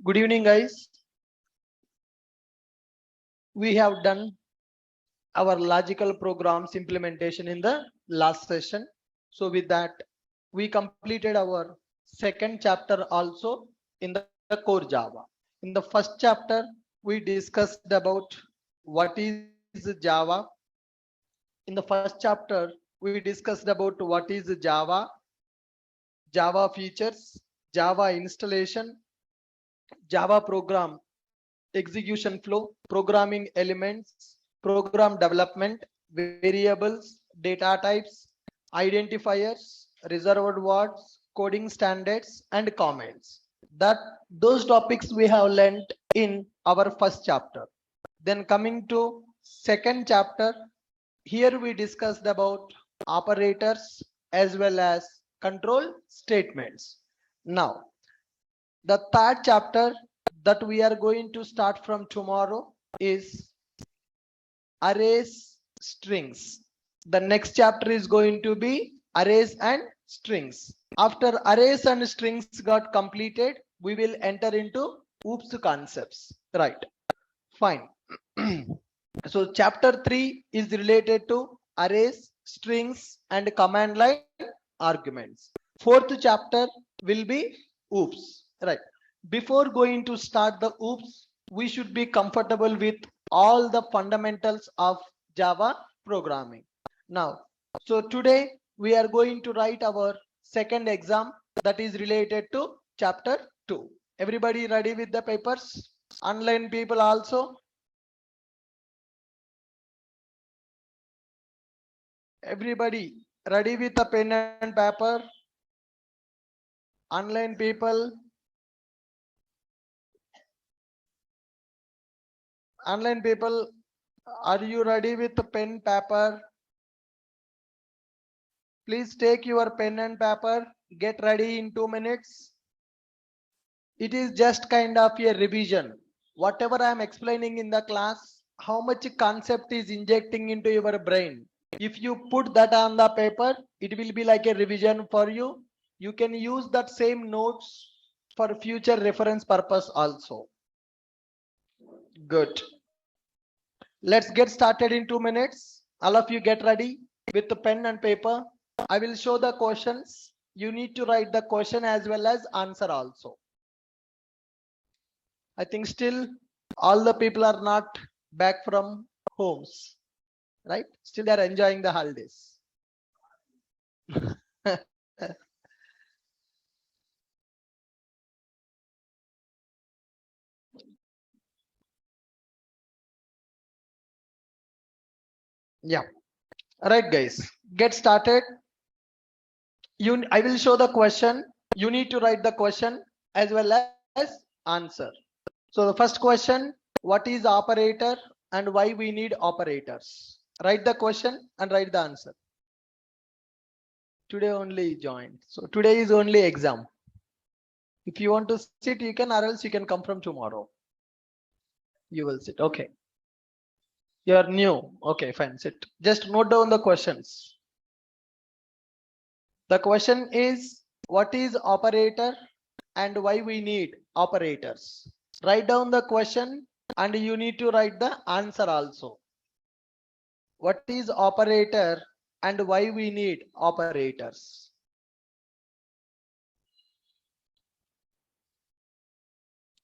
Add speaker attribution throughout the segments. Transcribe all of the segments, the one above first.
Speaker 1: Good evening, guys. We have done our logical programs implementation in the last session. So with that, we completed our second chapter also in the core Java. In the first chapter, we discussed about what is Java. In the first chapter, we discussed about what is Java, Java features, Java installation, Java program execution flow, programming elements, program development, variables, data types, identifiers, reserved words, coding standards, and comments. That those topics we have learnt in our first chapter. Then coming to second chapter, here we discussed about operators as well as control statements. Now, the third chapter that we are going to start from tomorrow is arrays strings. The next chapter is going to be arrays and strings. After arrays and strings got completed, we will enter into OOPS concepts. Right. Fine. So chapter 3 is related to arrays, strings, and command line arguments. Fourth chapter will be OOPS. Right. Before going to start the OOPS, we should be comfortable with all the fundamentals of Java programming. Now, so today we are going to write our second exam that is related to chapter 2. Everybody ready with the papers? Online people also? Everybody ready with the pen and paper? Online people? Online people, are you ready with the pen paper? Please take your pen and paper. Get ready in 2 minutes. It is just kind of a revision. Whatever I am explaining in the class, how much concept is injecting into your brain. If you put that on the paper, it will be like a revision for you. You can use that same notes for future reference purpose also. Good. Let's get started in 2 minutes. All of you get ready with the pen and paper. I will show the questions. You need to write the question as well as answer also. I think still all the people are not back from homes, right? Still they are enjoying the holidays. Yeah. All right, guys, get started. I will show the question. You need to write the question as well as answer. So the first question, what is operator and why we need operators? Write the question and write the answer. Today only joined. So today is only exam. If you want to sit, you can, or else you can come from tomorrow. You will sit. Okay. You are new. Okay, fine. Sit. Just note down the questions. The question is, what is operator and why we need operators? Write down the question and you need to write the answer also. What is operator and why we need operators?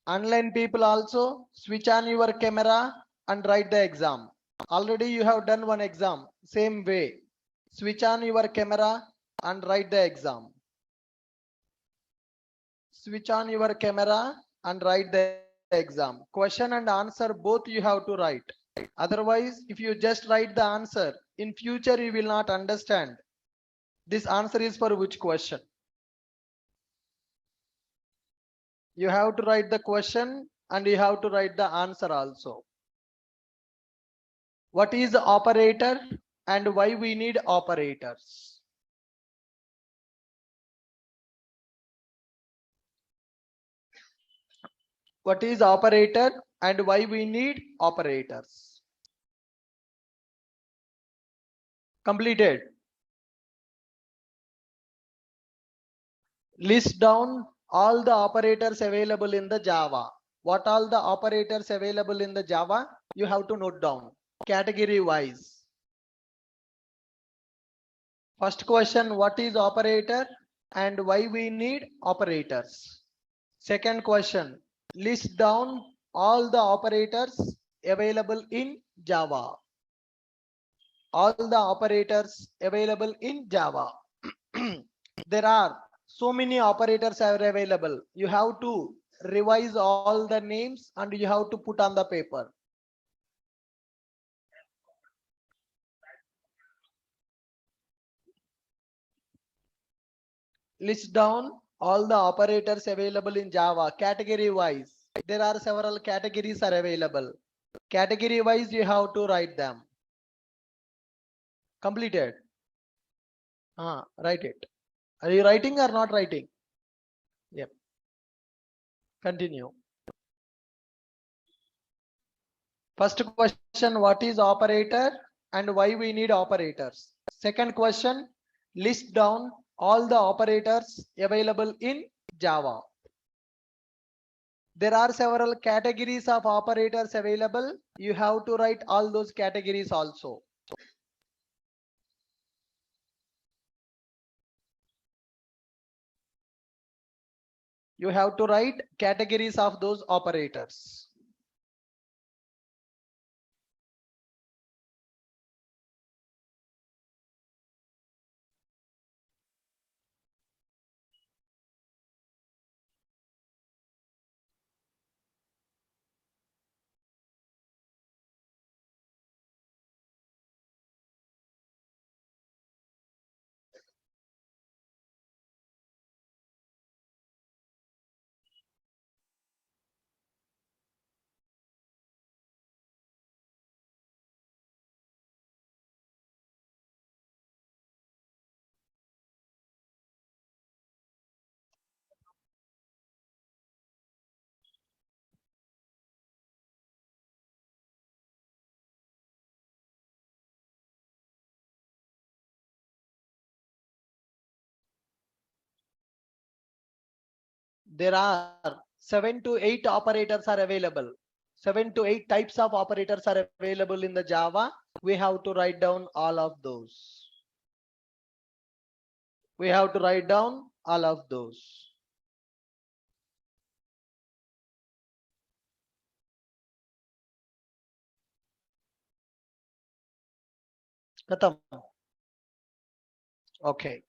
Speaker 1: Online people also, switch on your camera and write the exam. Already you have done one exam, same way. Switch on your camera and write the exam. Switch on your camera and write the exam. Question and answer both you have to write. Otherwise, if you just write the answer, in future you will not understand. This answer is for which question? You have to write the question and you have to write the answer also. What is the operator and why we need operators? What is operator and why we need operators? Completed. List down all the operators available in the Java. What all the operators available in the Java? You have to note down category wise. First question, what is operator and why we need operators? Second question, list down all the operators available in Java. All the operators available in Java. There are so many operators are available. You have to revise all the names and you have to put on the paper. List down all the operators available in Java category wise. There are several categories are available. Category wise you have to write them. Completed. Write it. Are you writing or not writing? Yep. Continue. First question, what is operator and why we need operators? Second question, list down all the operators available in Java. There are several categories of operators available. You have to write all those categories also. You have to write categories of those operators. There are 7 to 8 operators are available. 7 to 8 types of operators are available in the Java. We have to write down all of those. We have to write down all of those. Khatam. Okay.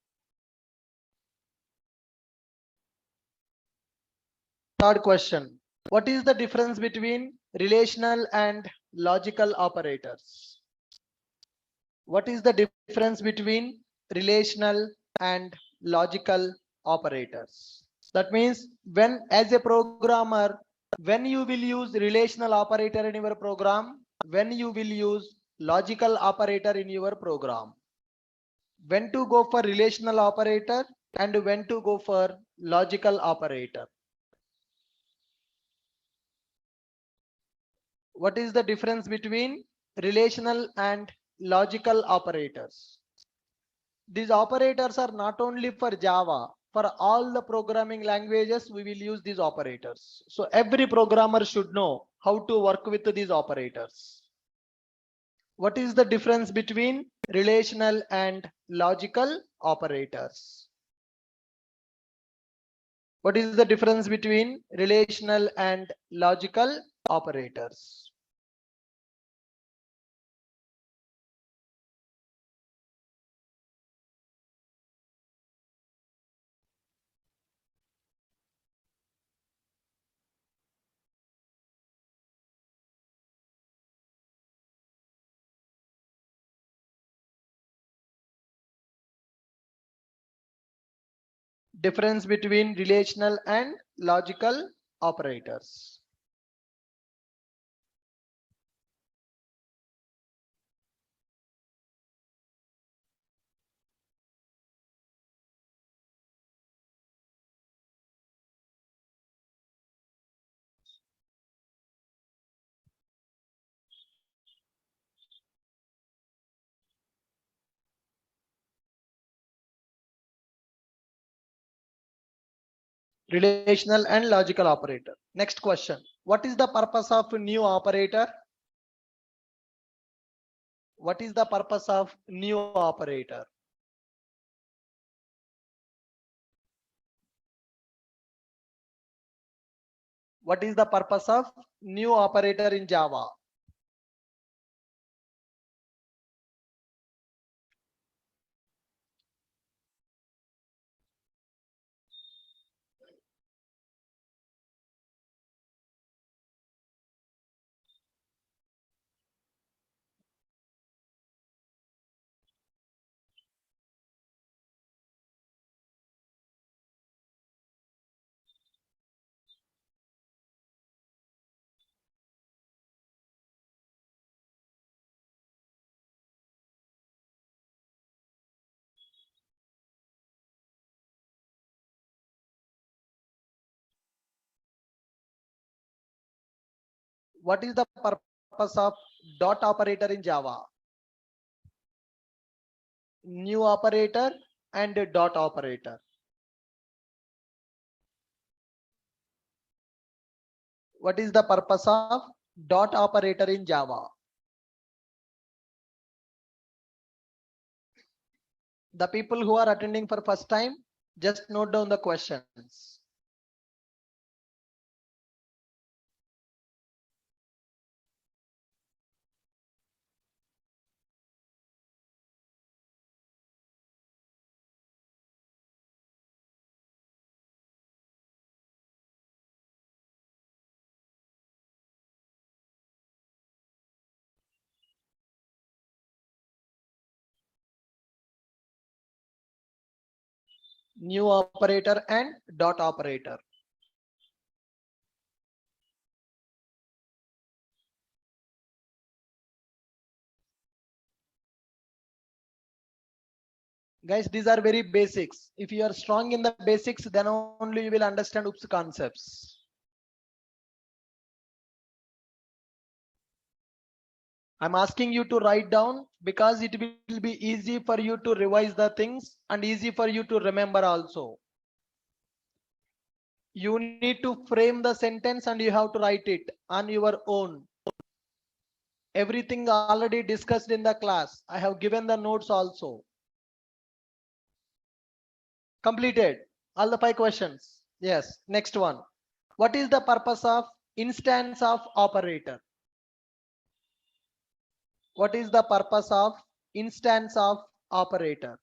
Speaker 1: Third question. What is the difference between relational and logical operators? What is the difference between relational and logical operators? That means when as a programmer, when you will use relational operator in your program, when you will use logical operator in your program, when to go for relational operator and when to go for logical operator. What is the difference between relational and logical operators? These operators are not only for Java, for all the programming languages we will use these operators. So every programmer should know how to work with these operators. What is the difference between relational and logical operators? What is the difference between relational and logical operators? Difference between relational and logical operators. Relational and logical operator. Next question. What is the purpose of new operator? What is the purpose of new operator? What is the purpose of new operator in Java? What is the purpose of dot operator in Java? New operator and dot operator. What is the purpose of dot operator in Java? The people who are attending for first time, just note down the questions. New operator and dot operator. Guys, these are very basics. If you are strong in the basics, then only you will understand OOPS concepts. I'm asking you to write down because it will be easy for you to revise the things and easy for you to remember also. You need to frame the sentence and you have to write it on your own. Everything already discussed in the class. I have given the notes also. Completed all the 5 questions. Yes. Next one. What is the purpose of instance of operator? What is the purpose of instance of operator?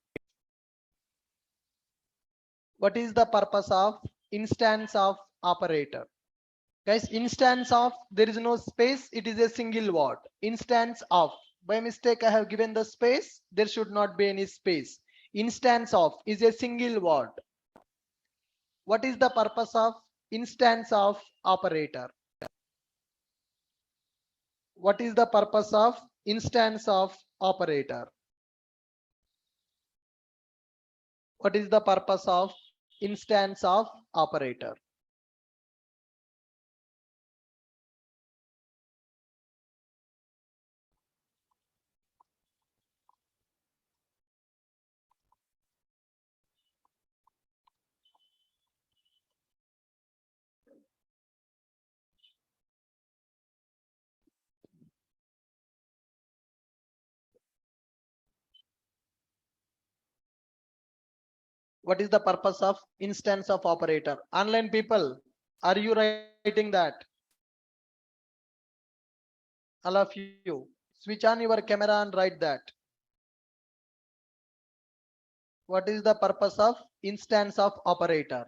Speaker 1: What is the purpose of instance of operator? Guys, instance of, there is no space, it is a single word. Instance of, by mistake I have given the space, there should not be any space. Instance of is a single word. What is the purpose of instance of operator? What is the purpose of instance of operator? What is the purpose of instance of operator? What is the purpose of instance of operator? Online people, are you writing that? All of you, switch on your camera and write that. What is the purpose of instance of operator?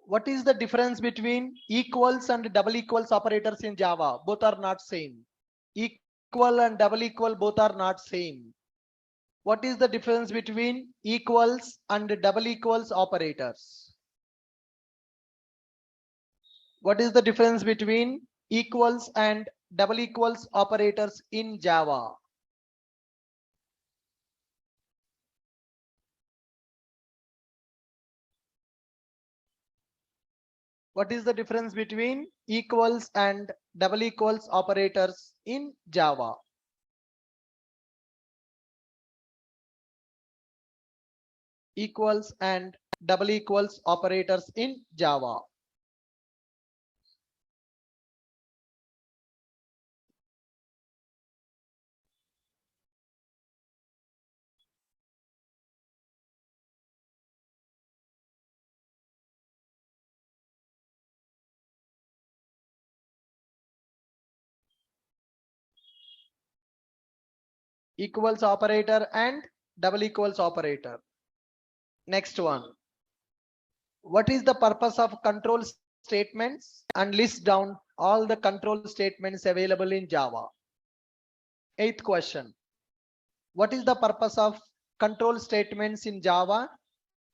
Speaker 1: What is the difference between equals and double equals operators in Java? Both are not same. Equal and double equal both are not same. What is the difference between equals and double equals operators? What is the difference between equals and double equals operators in Java? What is the difference between equals and double equals operators in Java? equals and double equals operators in Java. Equals operator and double equals operator. Next one. What is the purpose of control statements, and list down all the control statements available in Java? Eighth question. What is the purpose of control statements in Java,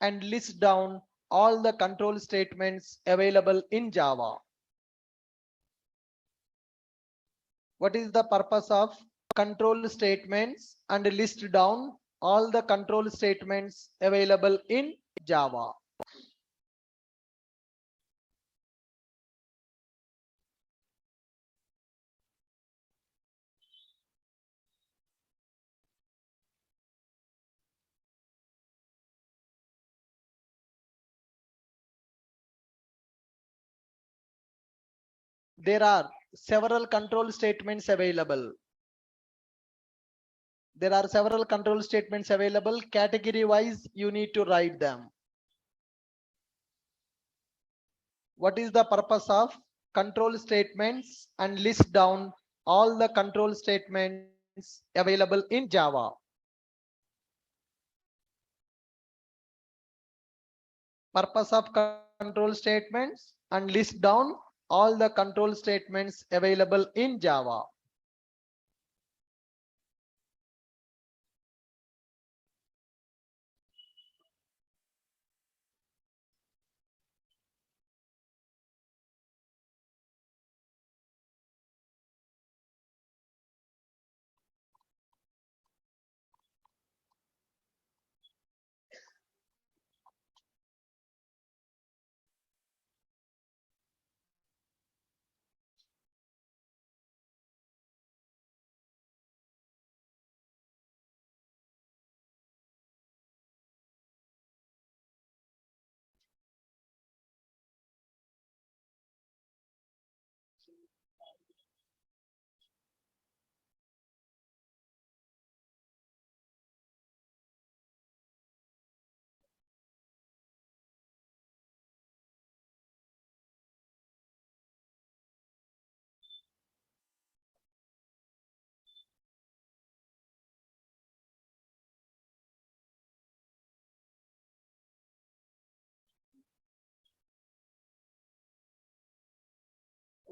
Speaker 1: and list down all the control statements available in Java? What is the purpose of control statements, and list down all the control statements available in Java? There are several control statements available. There are several control statements available. Category wise, you need to write them. What is the purpose of control statements, and list down all the control statements available in Java? Purpose of control statements, and list down all the control statements available in Java.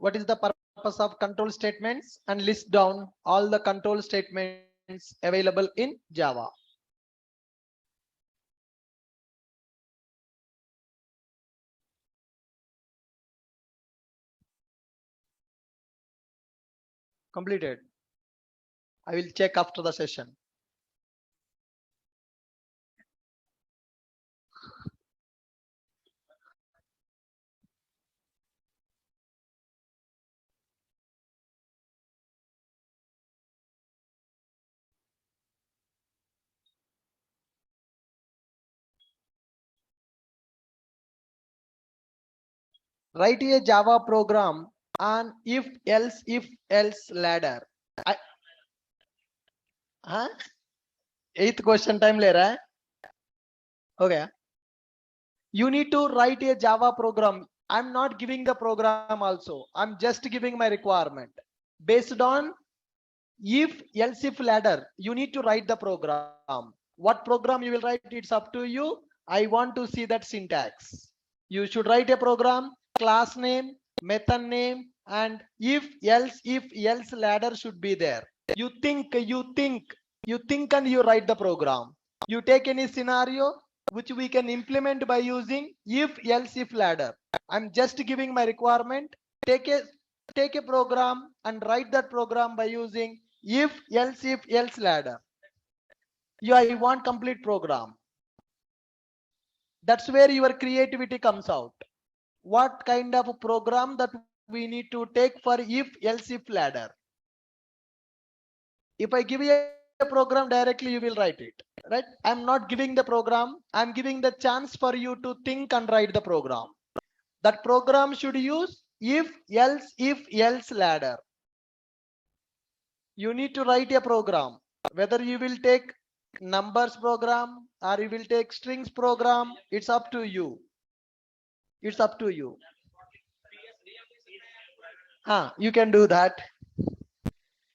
Speaker 1: What is the purpose of control statements, and list down all the control statements available in Java? Completed. I will check after the session. Write a Java program on if else ladder. हाँ? 8th question time ले रहा है? Okay. You need to write a Java program. I'm not giving the program also. I'm just giving my requirement. Based on if ladder, you need to write the program. What program you will write, it's up to you. I want to see that syntax. You should write a program, class name, method name, and if else ladder should be there. You think and you write the program. You take any scenario which we can implement by using if ladder. I'm just giving my requirement. Take a program and write that program by using if else ladder. I want complete program. That's where your creativity comes out. What kind of a program that we need to take for if ladder? If I give you a program directly, you will write it, right? I'm not giving the program. I'm giving the chance for you to think and write the program. That program should use if else ladder. You need to write a program. Whether you will take numbers program or you will take strings program, it's up to you. It's up to you. You can do that.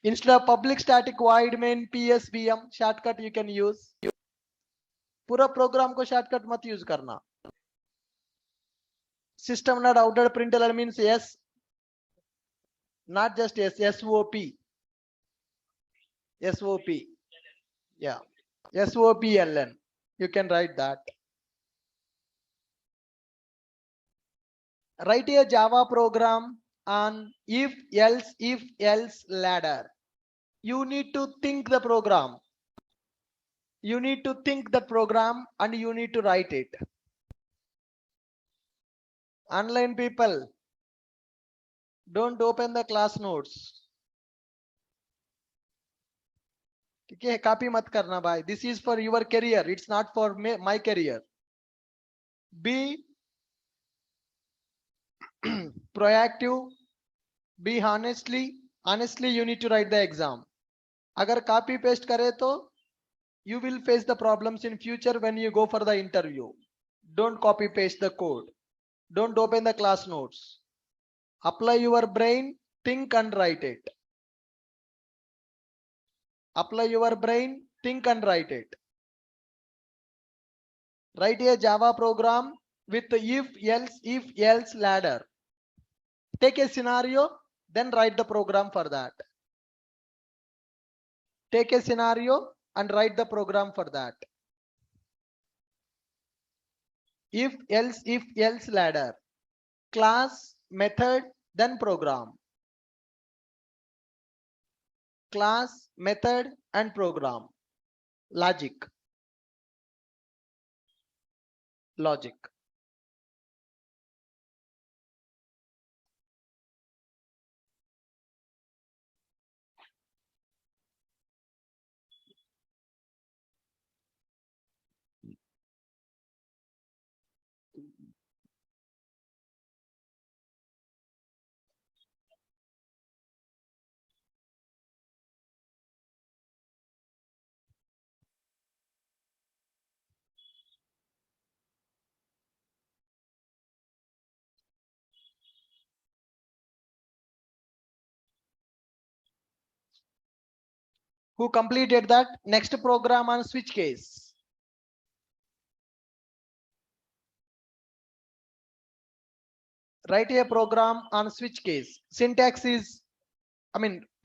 Speaker 1: Instead of public static void main PSVM shortcut you can use. पूरा program को shortcut मत use करना. System not outed println means yes, not just yes, SOP. SOP. Yeah. SOPLN. You can write that. Write a Java program on if else ladder. You need to think the program. You need to think the program and you need to write it. Online people, don't open the class notes. Okay, copy mat karna bhai. This is for your career. It's not for my career. Be proactive. Be honestly you need to write the exam. Agar copy paste kare to you will face the problems in future when you go for the interview. Don't copy paste the code. Don't open the class notes. Apply your brain, think and write it. Apply your brain, think and write it. Write a Java program with if else ladder. Take a scenario, then write the program for that. Take a scenario and write the program for that. If else ladder. Class, method, then program. Class, method, and program. Logic. Logic. Who completed that? Next program on switch case. Write a program on switch case. Syntax is,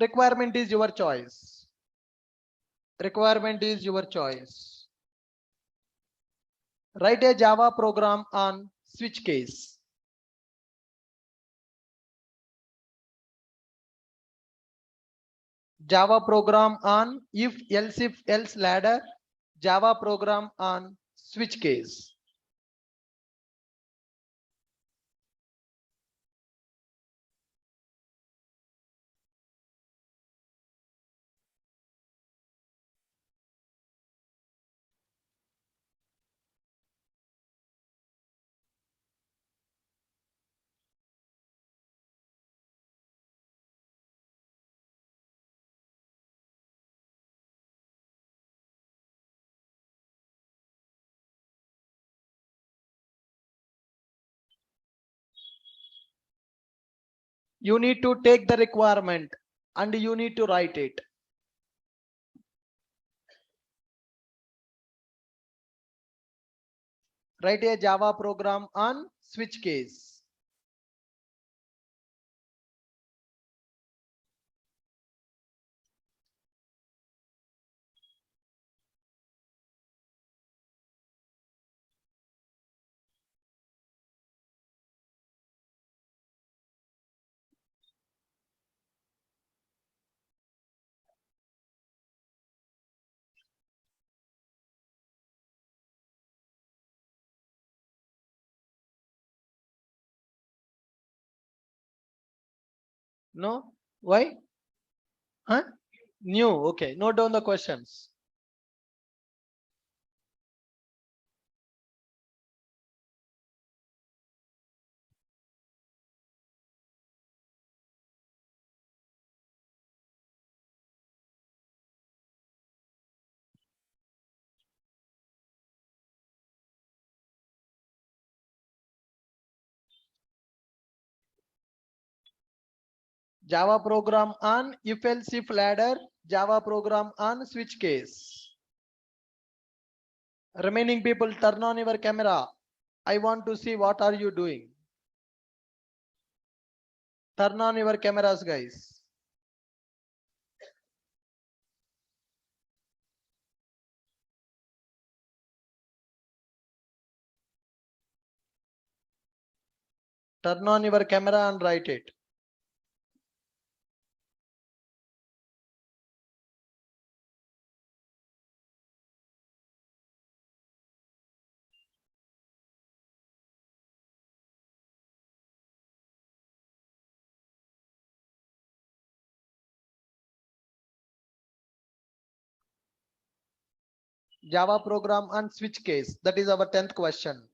Speaker 1: requirement is your choice. Requirement is your choice. Write a Java program on switch case. Java program on if else ladder. Java program on switch case. You need to take the requirement and you need to write it. Write a Java program on switch case. No? Why? Huh? New. Okay. Note down the questions. Java program on if else if ladder, Java program on switch case. Remaining people, turn on your camera. I want to see what are you doing. Turn on your cameras, guys. Turn on your camera and write it. Java program on switch case. That is our 10th question.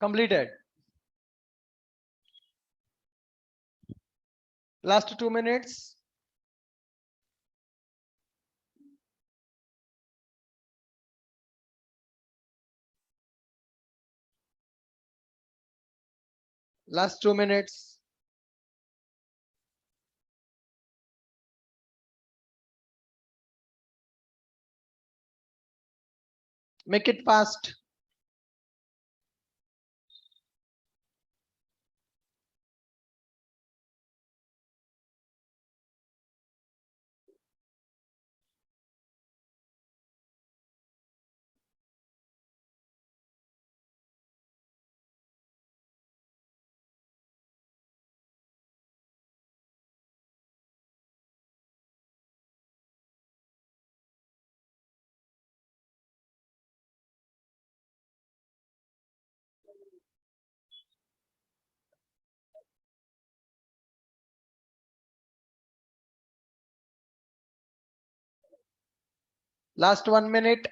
Speaker 1: Completed. Last 2 minutes. Last 2 minutes. Make it fast. Last 1 minute.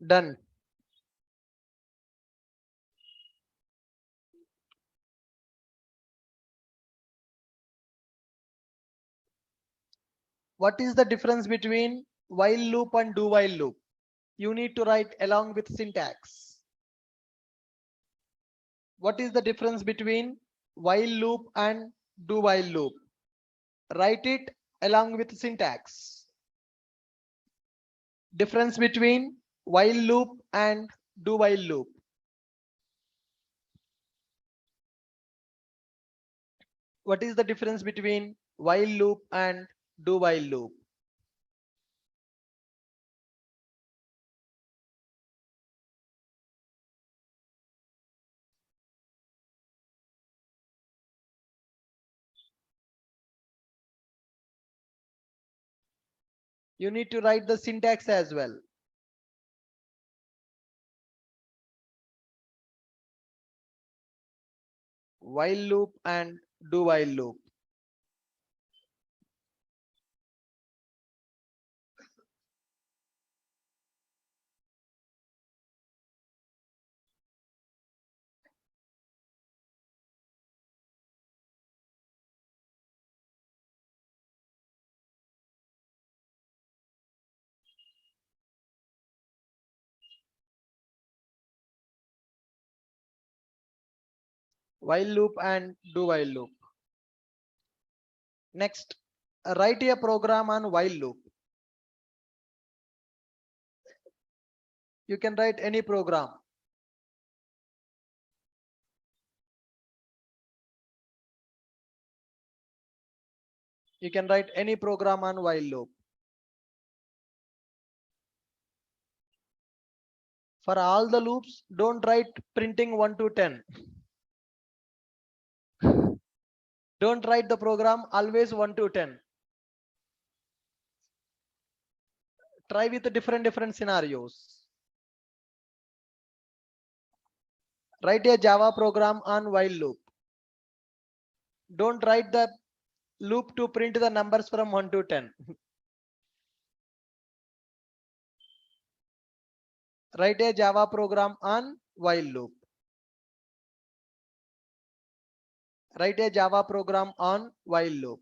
Speaker 1: Done. What is the difference between while loop and do while loop? You need to write along with syntax. What is the difference between while loop and do while loop? Write it along with syntax. Difference between while loop and do while loop. What is the difference between while loop and do while loop? You need to write the syntax as well. While loop and do while loop. While loop and do while loop. Next, write a program on while loop. You can write any program. You can write any program on while loop. For all the loops, don't write printing 1 to 10. Don't write the program always 1 to 10. Try with different scenarios. Write a Java program on while loop. Don't write the loop to print the numbers from 1 to 10. Write a Java program on while loop. Write a Java program on while loop.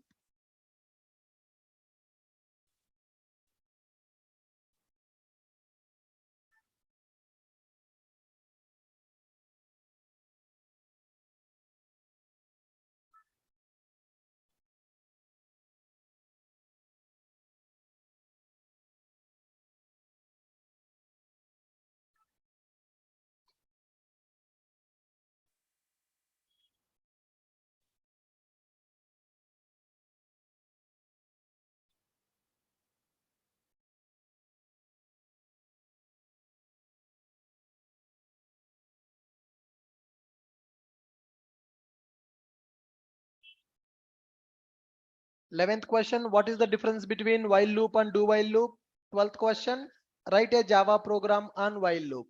Speaker 1: Eleventh question, what is the difference between while loop and do while loop? 12th question, write a Java program on while loop.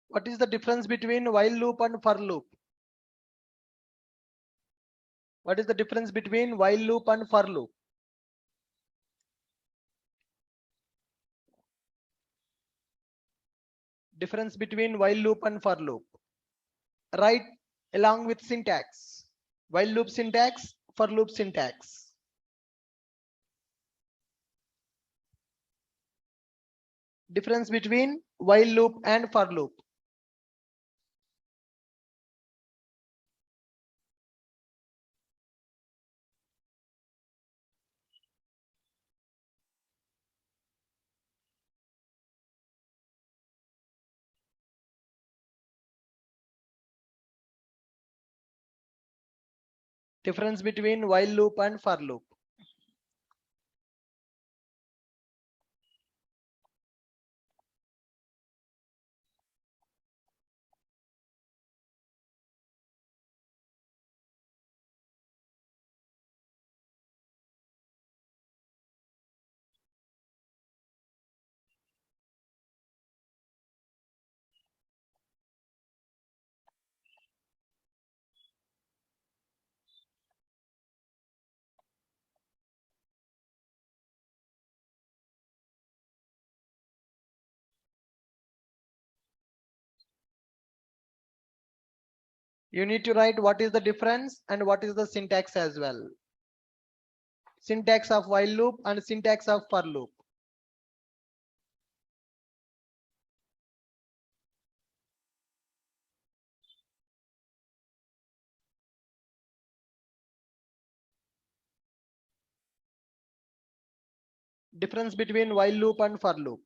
Speaker 1: What is the difference between while loop and for loop? What is the difference between while loop and for loop? Difference between while loop and for loop. Write along with syntax. While loop syntax, for loop syntax. Difference between while loop and for loop. Difference between while loop and for loop. You need to write what is the difference and what is the syntax as well. Syntax of while loop and syntax of for loop. Difference between while loop and for loop.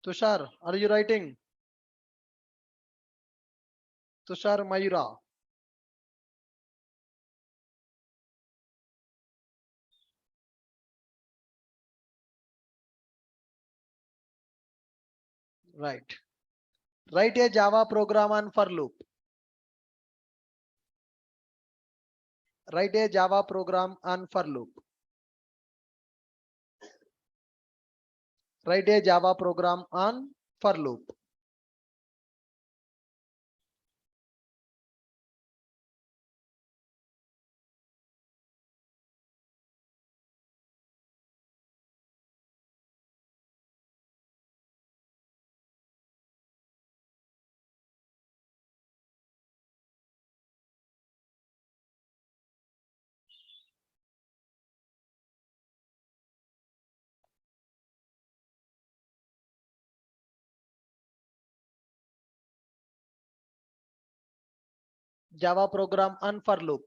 Speaker 1: Tushar, are you writing? Tushar Mayura. Right. Write a Java program on for loop. Write a Java program on for loop. Write a Java program on for loop. Java program on for loop.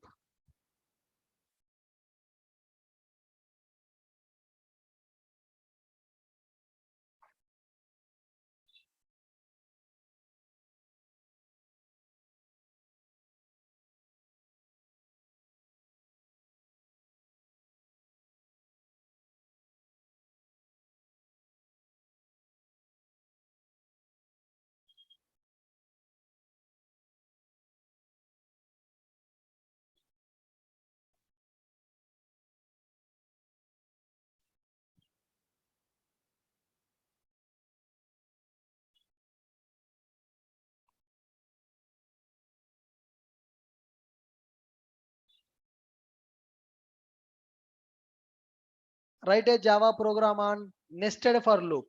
Speaker 1: Write a Java program on nested for loop.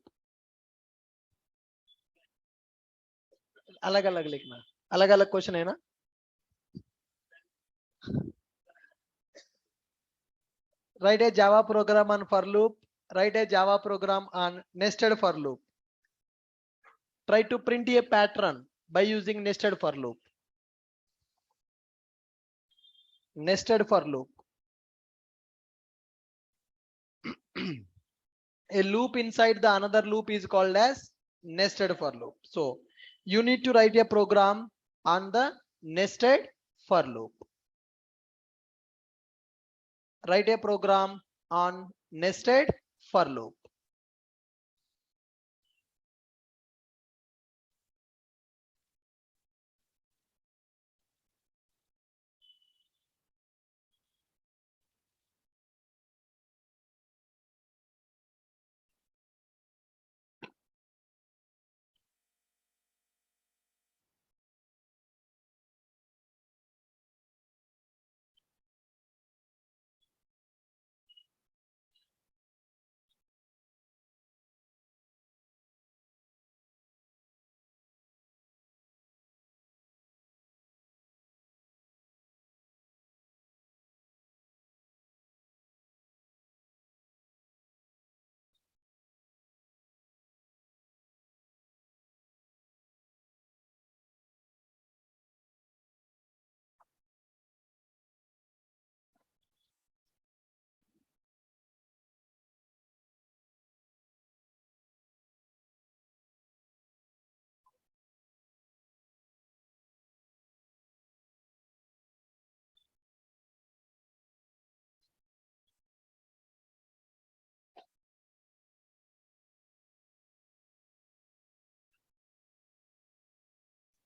Speaker 1: अलग अलग लिखना, अलग अलग question है ना. Write a Java program on for loop. Write a Java program on nested for loop. Try to print a pattern by using nested for loop. Nested for loop. A loop inside the another loop is called as nested for loop. So you need to write a program on the nested for loop. Write a program on nested for loop.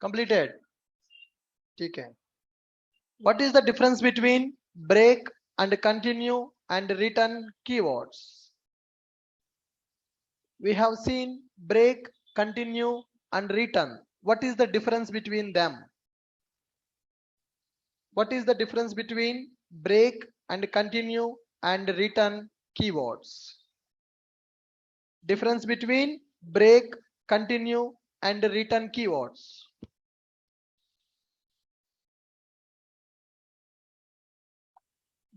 Speaker 1: Completed. Okay. What is the difference between break and continue and return keywords? We have seen break, continue and return. What is the difference between them? What is the difference between break and continue and return keywords? Difference between break, continue and return keywords.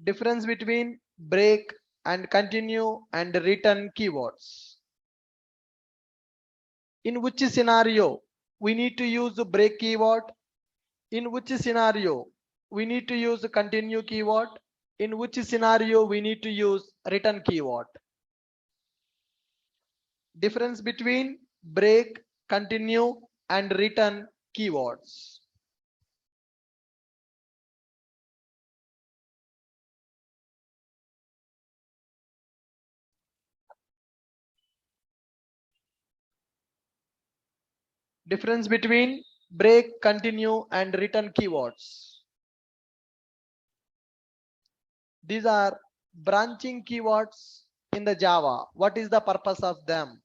Speaker 1: Difference between break and continue and return keywords. In which scenario we need to use the break keyword? In which scenario we need to use the continue keyword? In which scenario we need to use return keyword? Difference between break, continue and return keywords. Difference between break, continue and return keywords. These are branching keywords in the Java. What is the purpose of them?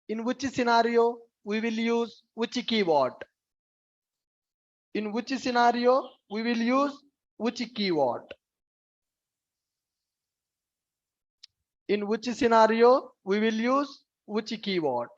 Speaker 1: In which scenario we will use which keyword? In which scenario we will use which keyword? In which scenario we will use which keyword?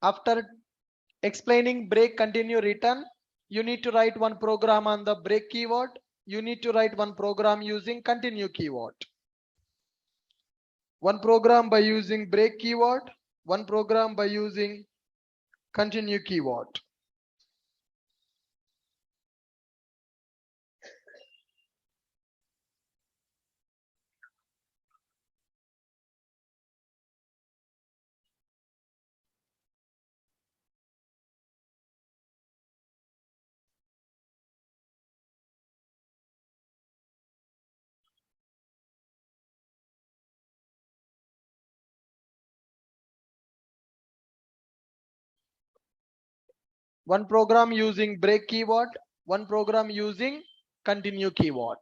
Speaker 1: After explaining break, continue, return, you need to write one program on the break keyword. You need to write one program using continue keyword. One program by using break keyword, one program by using continue keyword. One program using break keyword, one program using continue keyword.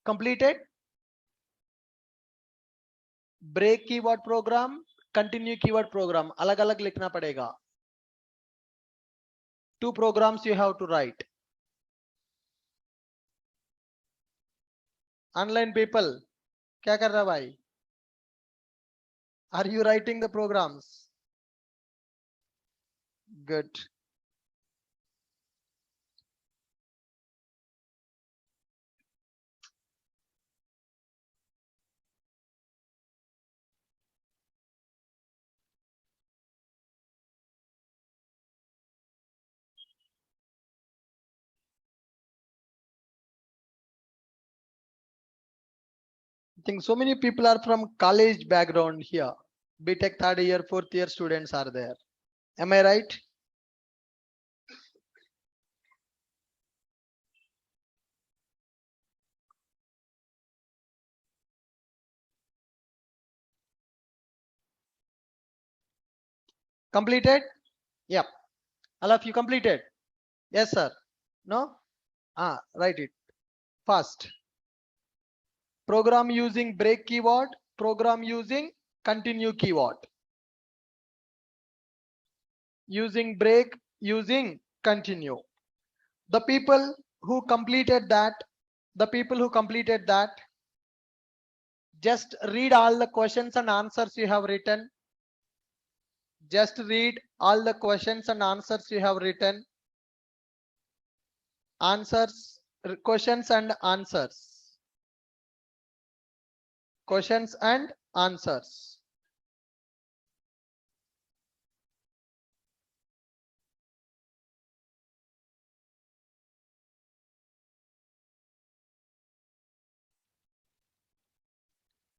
Speaker 1: Completed? Break keyword program, continue keyword program अलग अलग लिखना पड़ेगा. Two programs you have to write. Online people, क्या कर रहा भाई? Are you writing the programs? Good. I think so many people are from college background here. BTech third year, fourth year students are there. Am I right? Completed? Yep. All of you completed? Yes, sir. No? Write it fast. Program using break keyword, program using continue keyword. Using break, using continue. The people who completed that, just read all the questions and answers you have written. Just read all the questions and answers you have written. Questions and answers. Questions and answers.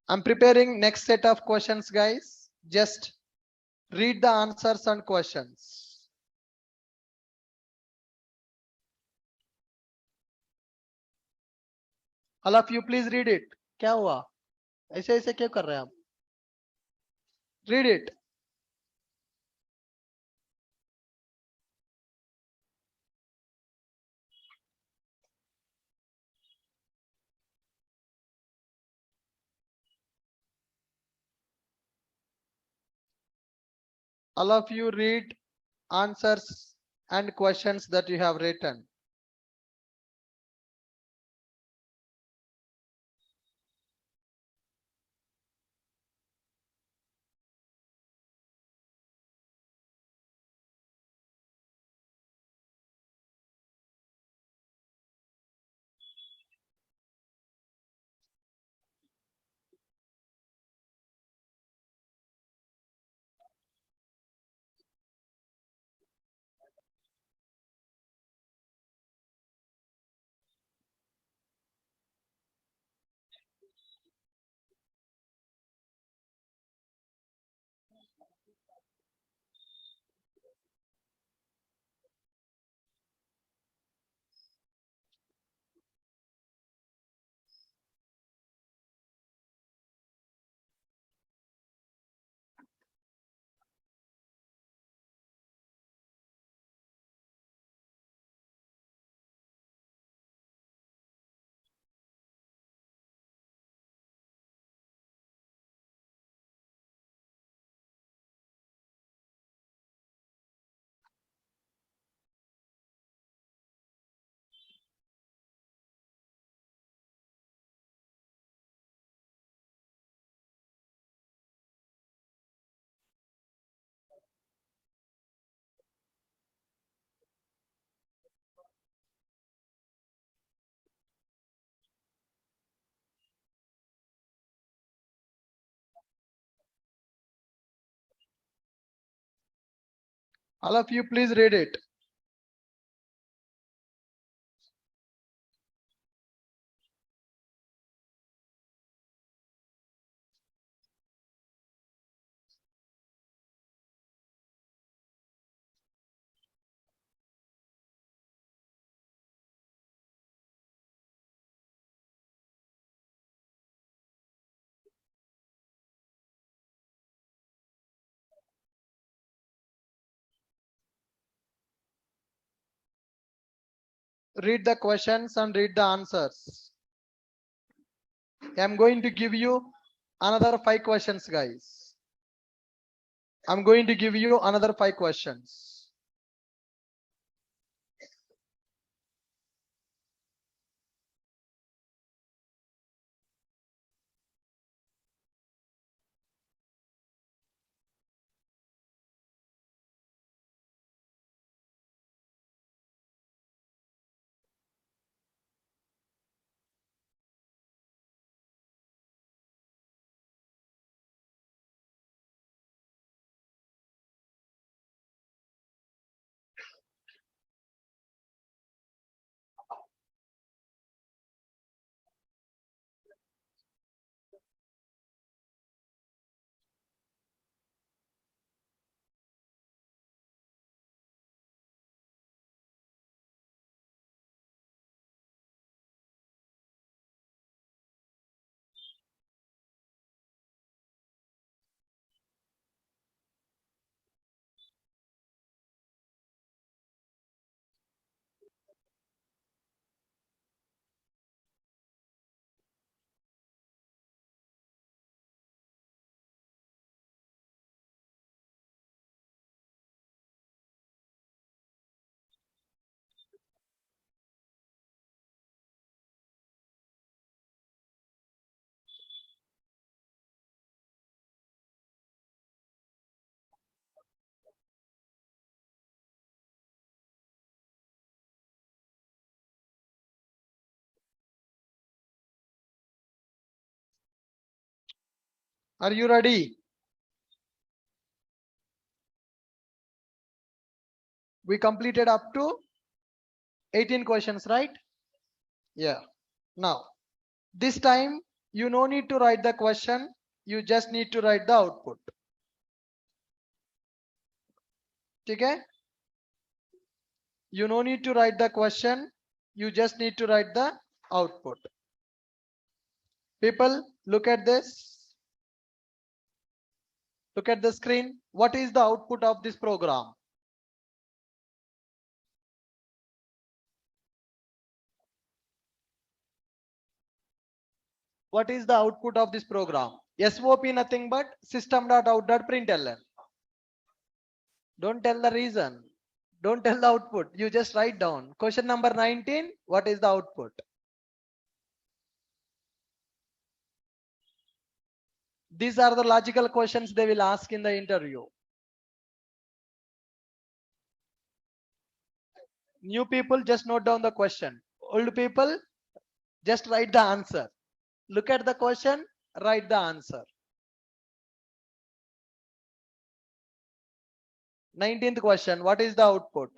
Speaker 1: I'm preparing next set of questions, guys. Just read the answers and questions. All of you please read it. क्या हुआ? ऐसे ऐसे क्यों कर रहे हैं आप? Read it. All of you read answers and questions that you have written. All of you please read it. Read the questions and read the answers. I'm going to give you another 5 questions, guys. I'm going to give you another 5 questions. Are you ready? We completed up to 18 questions, right? Yeah. Now, this time you no need to write the question. You just need to write the output. Okay? You no need to write the question. You just need to write the output. People, look at this. Look at the screen. What is the output of this program? What is the output of this program? SOP nothing but system.out.println. Don't tell the reason. Don't tell the output. You just write down. Question number 19. What is the output? These are the logical questions they will ask in the interview. New people, just note down the question. Old people, just write the answer. Look at the question, write the answer. 19th question. What is the output?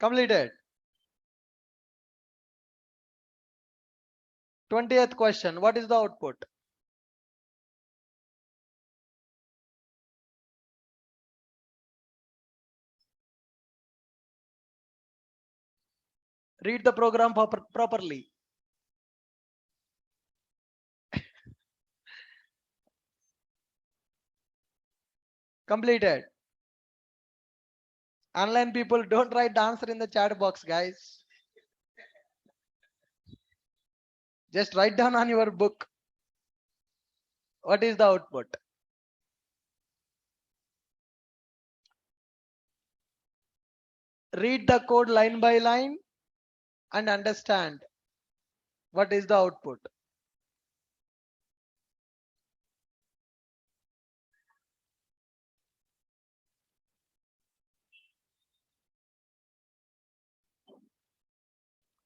Speaker 1: Completed. 20th question. What is the output? Read the program properly. Completed. Online people, don't write the answer in the chat box, guys. Just write down on your book. What is the output? Read the code line by line and understand what is the output.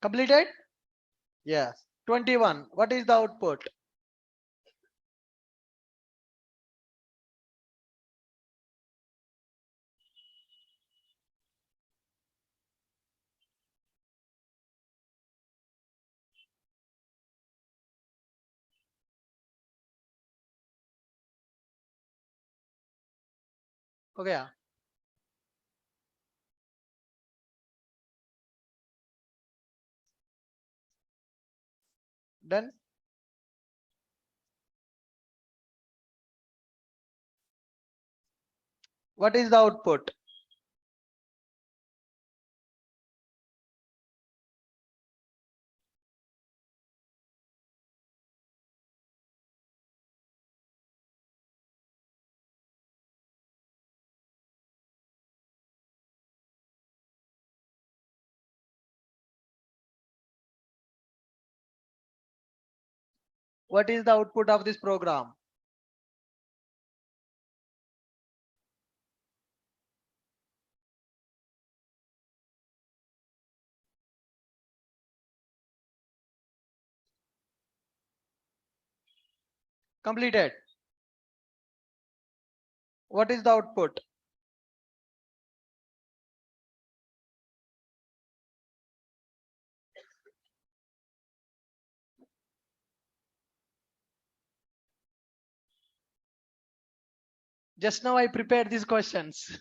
Speaker 1: Completed? Yes. 21. What is the output? Okay. Done. What is the output? What is the output of this program? Completed. What is the output? Just now I prepared these questions.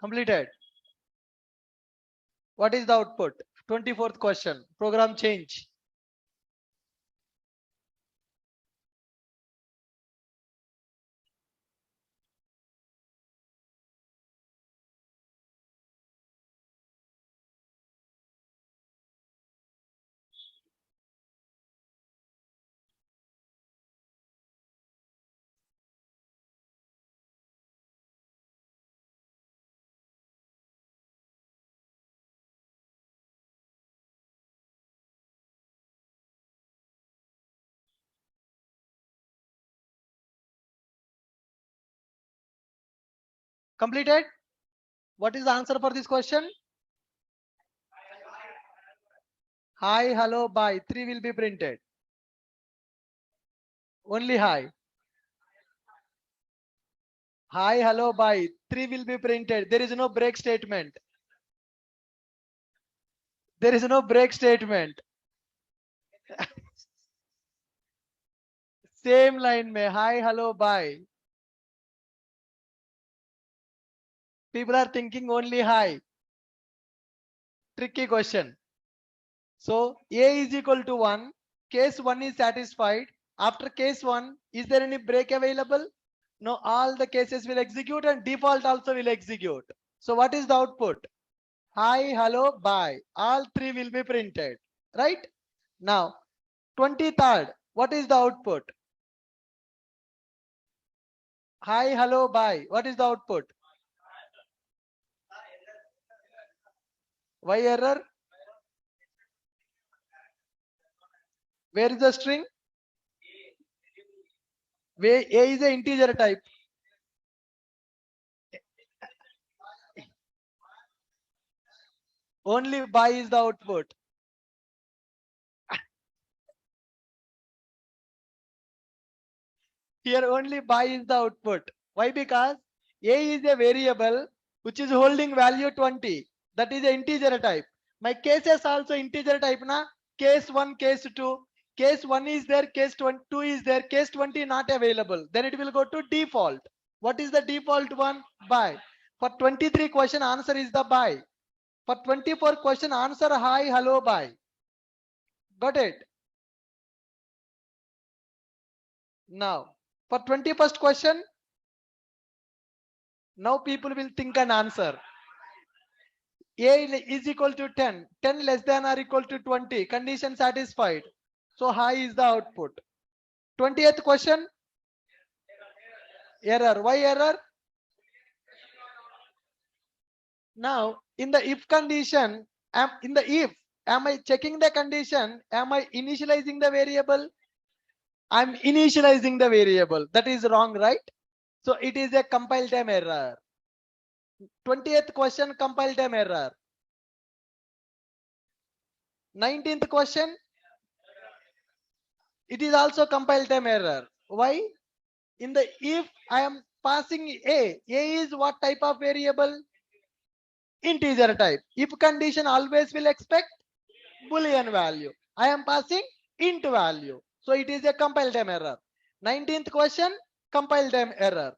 Speaker 1: Completed. What is the output? 24th question. Program change. Completed? What is the answer for this question? Hi, hello, bye. 3 will be printed. Only hi. Hi, hello, bye. 3 will be printed. There is no break statement. There is no break statement. Same line mein. Hi, hello, bye. People are thinking only hi. Tricky question. So A is equal to 1. Case 1 is satisfied. After case 1, is there any break available? No, all the cases will execute and default also will execute. So what is the output? Hi, hello, bye. All 3 will be printed. Right? Now, 23rd, what is the output? Hi, hello, bye. What is the output? Why error? Where is the string? Where A is an integer type. Only bye is the output. Here only bye is the output. Why? Because A is a variable which is holding value 20. That is an integer type. My cases also integer type na. Case 1, case 2. Case 1 is there, case 2 is there, case 20 not available. Then it will go to default. What is the default one? Bye. For 23 question answer is the bye. For 24 question answer hi, hello, bye. Got it? Now for 21st question, now people will think an answer. A is equal to 10. 10 less than or equal to 20. Condition satisfied. So high is the output. 20th question. Error. Why error? Now in the if condition, am I checking the condition? Am I initializing the variable? I'm initializing the variable. That is wrong, right? So it is a compile time error. 20th question, compile time error. 19th question, it is also compile time error. Why? In the if I am passing A is what type of variable? Integer type. If condition always will expect Boolean value. I am passing int value. So it is a compile time error. 19th question, compile time error.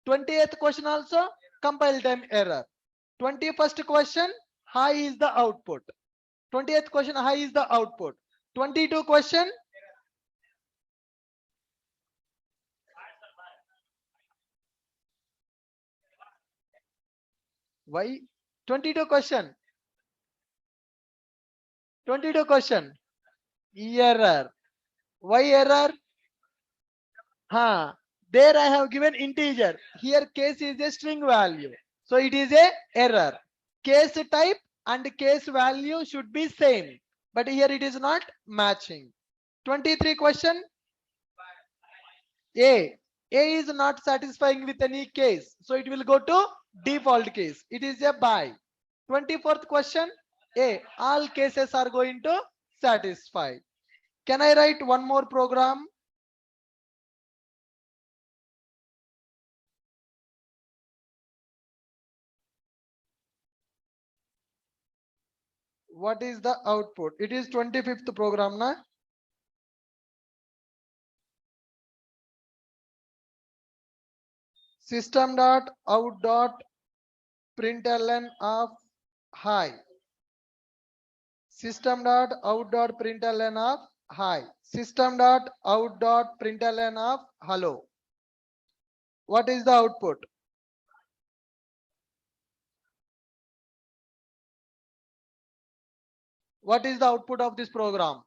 Speaker 1: 20th question also, compile time error. 21st question, high is the output. 20th question, high is the output. 22 question, why? 22 question. 22 question. Error. Why error? There I have given integer. Here case is a string value. So it is a error. Case type and case value should be same. But here it is not matching. 23 question. A is not satisfying with any case. So it will go to default case. It is a bye. 24th question. All cases are going to satisfy. Can I write one more program? What is the output? It is 25th program na? System dot out dot println of hi. System dot out dot println of hi. System dot out dot println of hello. What is the output? What is the output of this program?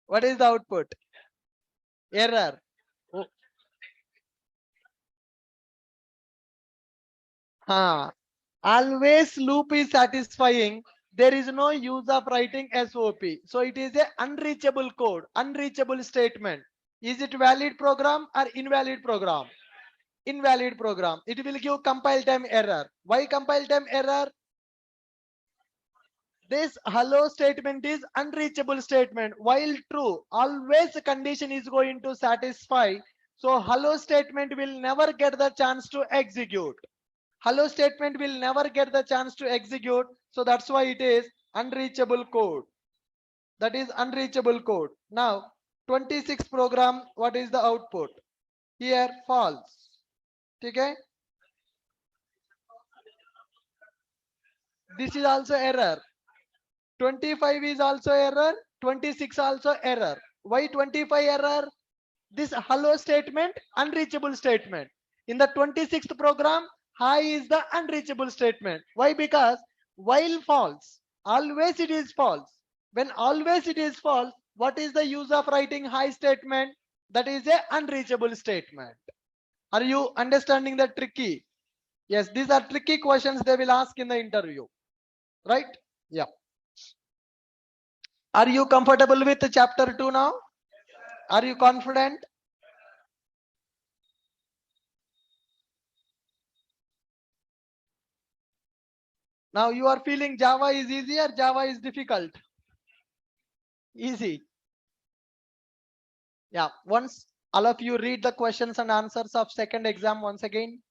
Speaker 1: What is the output? Error. Always loop is satisfying. There is no use of writing SOP. So it is a unreachable code, unreachable statement. Is it valid program or invalid program? Invalid program. It will give compile time error. Why compile time error? This hello statement is unreachable statement. While true, always the condition is going to satisfy. So hello statement will never get the chance to execute. Hello statement will never get the chance to execute. So that's why it is unreachable code. That is unreachable code. Now 26 program, what is the output? Here false. Okay. This is also error. 25 is also error. 26 also error. Why 25 error? This hello statement, unreachable statement. In the 26th program, hi is the unreachable statement. Why? Because while false, always it is false. When always it is false, what is the use of writing hi statement? That is a unreachable statement. Are you understanding the tricky? Yes, these are tricky questions they will ask in the interview. Right? Yeah. Are you comfortable with chapter 2 now? Are you confident? Now you are feeling Java is easy or Java is difficult? Easy. Yeah. Once all of you read the questions and answers of second exam once again.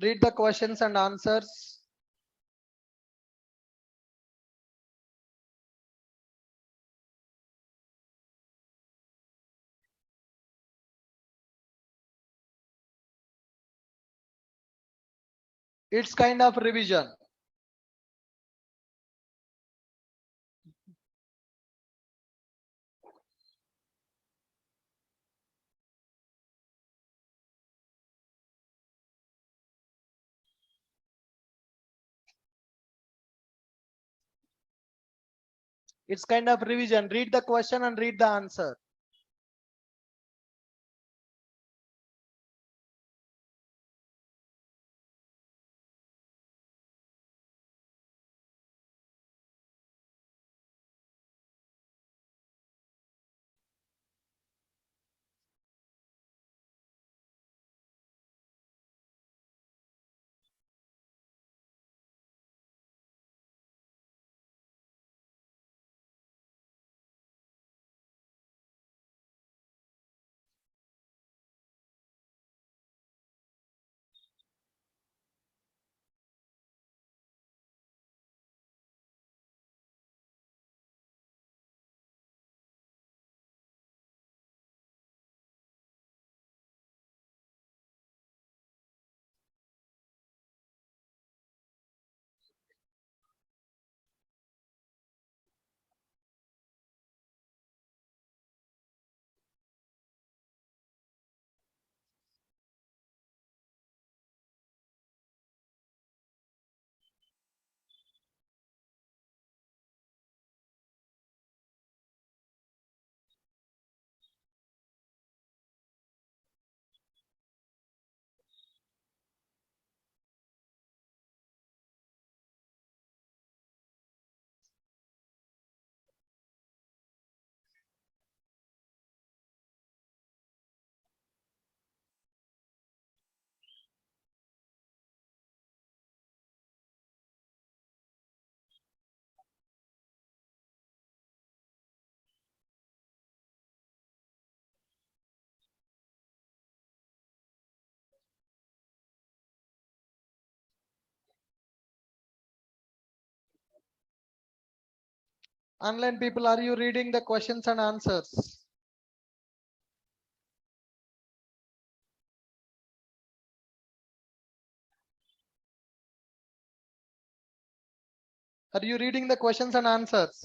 Speaker 1: Read the questions and answers. It's kind of revision. It's kind of revision. Read the question and read the answer. Online people, are you reading the questions and answers? Are you reading the questions and answers?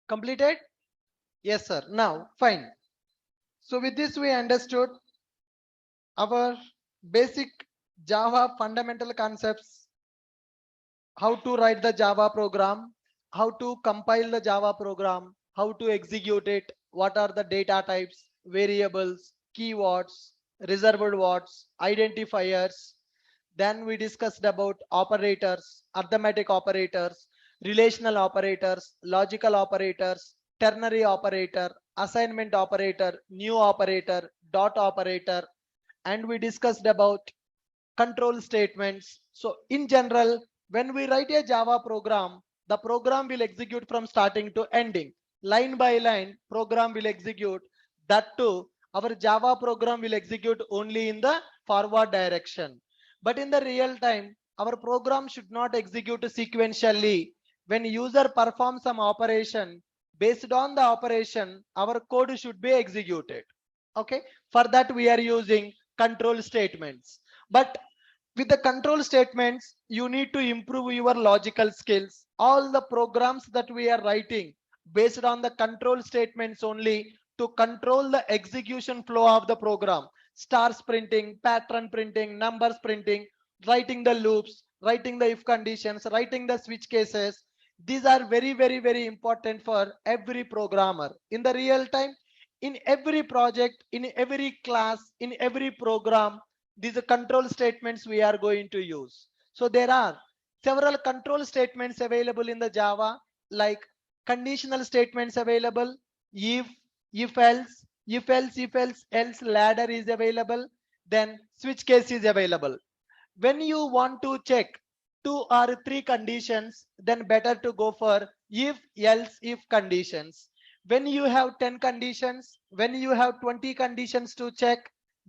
Speaker 1: Completed? Yes, sir. Now, fine. So with this, we understood our basic Java fundamental concepts, how to write the Java program, how to compile the Java program, how to execute it, what are the data types, variables, keywords, reserved words, identifiers. Then we discussed about operators, arithmetic operators, relational operators, logical operators, ternary operator, assignment operator, new operator, dot operator, and we discussed about control statements. So in general, when we write a Java program, the program will execute from starting to ending. Line by line, program will execute. That too, our Java program will execute only in the forward direction. But in the real time, our program should not execute sequentially. When user performs some operation, based on the operation, our code should be executed. Okay, for that we are using control statements. But with the control statements, you need to improve your logical skills. All the programs that we are writing based on the control statements only to control the execution flow of the program. Stars printing, pattern printing, numbers printing, writing the loops, writing the if conditions, writing the switch cases. These are very important for every programmer. In the real time, in every project, in every class, in every program, these are control statements we are going to use. So there are several control statements available in the Java, like conditional statements available, if else, else ladder is available, then switch case is available. When you want to check 2 or 3 conditions, then better to go for if else if conditions. When you have 10 conditions, when you have 20 conditions to check,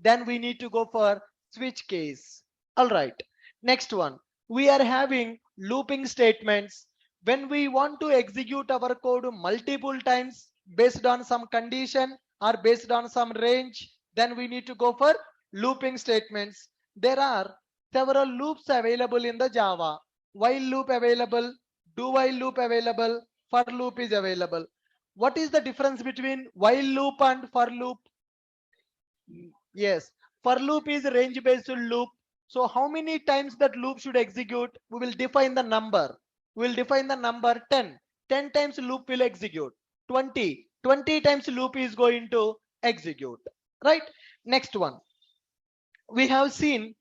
Speaker 1: then we need to go for switch case. All right, next one, we are having looping statements. When we want to execute our code multiple times based on some condition or based on some range, then we need to go for looping statements. There are several loops available in the Java. While loop available, do while loop available, for loop is available. What is the difference between while loop and for loop? Yes, for loop is range based loop. So how many times that loop should execute? We will define the number. We will define the number 10. 10 times loop will execute. 20. 20 times loop is going to execute. Right? Next one. We have seen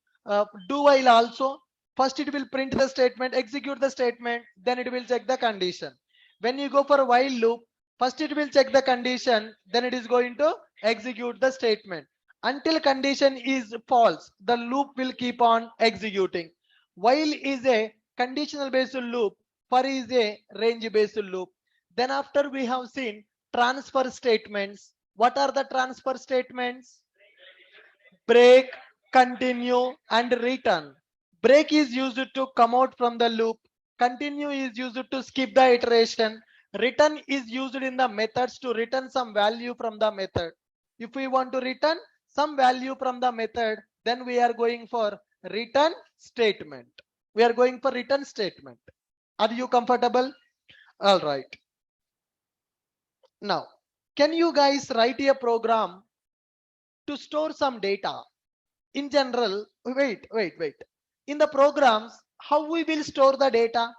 Speaker 1: do while also. First it will print the statement, execute the statement, then it will check the condition. When you go for while loop, first it will check the condition, then it is going to execute the statement. Until condition is false, the loop will keep on executing. While is a conditional based loop, for is a range based loop. Then after we have seen transfer statements. What are the transfer statements? Break, continue, and return. Break is used to come out from the loop. Continue is used to skip the iteration. Return is used in the methods to return some value from the method. If we want to return some value from the method, then we are going for return statement. We are going for return statement. Are you comfortable? All right. Now, can you guys write a program to store some data? In general, wait. In the programs, how we will store the data?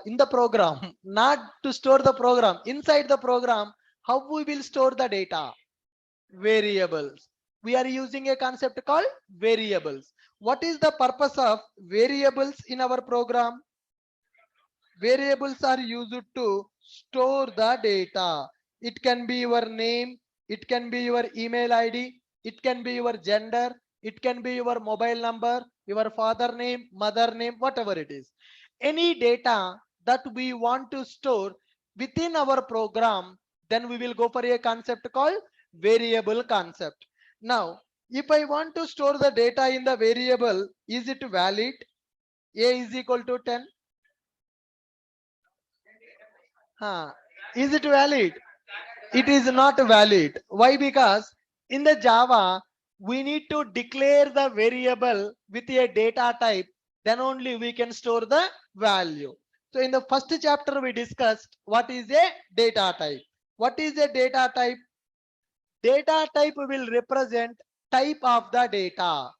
Speaker 1: In the program, not to store the program. Inside the program, how we will store the data? Variables. We are using a concept called variables. What is the purpose of variables in our program? Variables are used to store the data. It can be your name, it can be your email ID, it can be your gender, it can be your mobile number, your father name, mother name, whatever it is. Any data that we want to store within our program, then we will go for a concept called variable concept. Now, if I want to store the data in the variable, is it valid? A is equal to 10. Is it valid? It is not valid. Why? Because in the Java, we need to declare the variable with a data type, then only we can store the value. So in the first chapter, we discussed what is a data type. What is a data type? Data type will represent type of the data.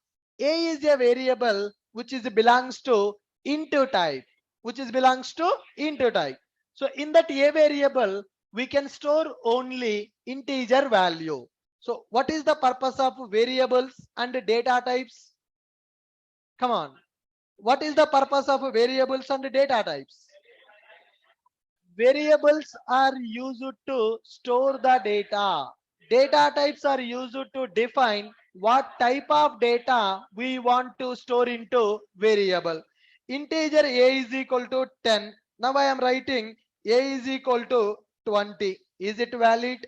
Speaker 1: A is a variable which is belongs to into type, which is belongs to into type. So in that A variable, we can store only integer value. So what is the purpose of variables and data types? Come on. What is the purpose of variables and data types? Variables are used to store the data. Data types are used to define what type of data we want to store into variable. Integer a is equal to 10. Now I am writing a is equal to 20. Is it valid?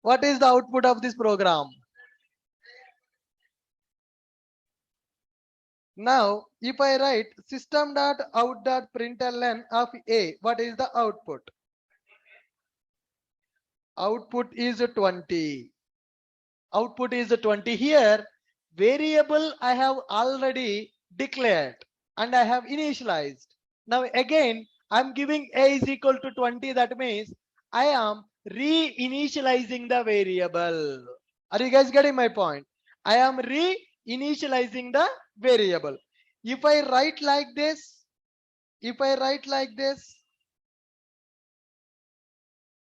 Speaker 1: What is the output of this program? Now, if I write system.out.println of a, what is the output? Output is 20. Output is 20. Here, variable I have already declared and I have initialized. Now again, I'm giving a is equal to 20. That means I am re-initializing the variable. Are you guys getting my point? I am re-initializing the variable. If I write like this,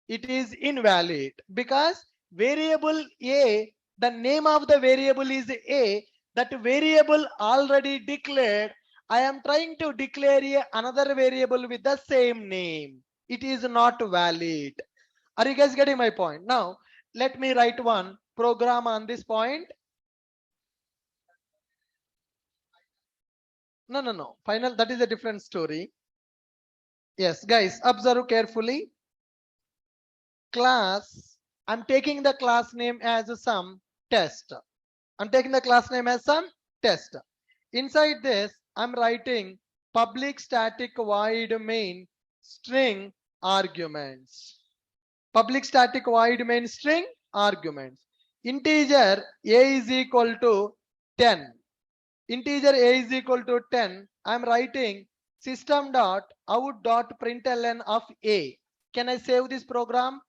Speaker 1: it is invalid because variable a, the name of the variable is a, that variable already declared. I am trying to declare another variable with the same name. It is not valid. Are you guys getting my point? Now let me write one program on this point. No. Final, that is a different story. Yes, guys, observe carefully. Class, I'm taking the class name as some test. I'm taking the class name as some test. Inside this, I'm writing public static void main string arguments. Public static void main string arguments. Integer a is equal to 10. Integer a is equal to 10. I'm writing system.out.println of a. Can I save this program?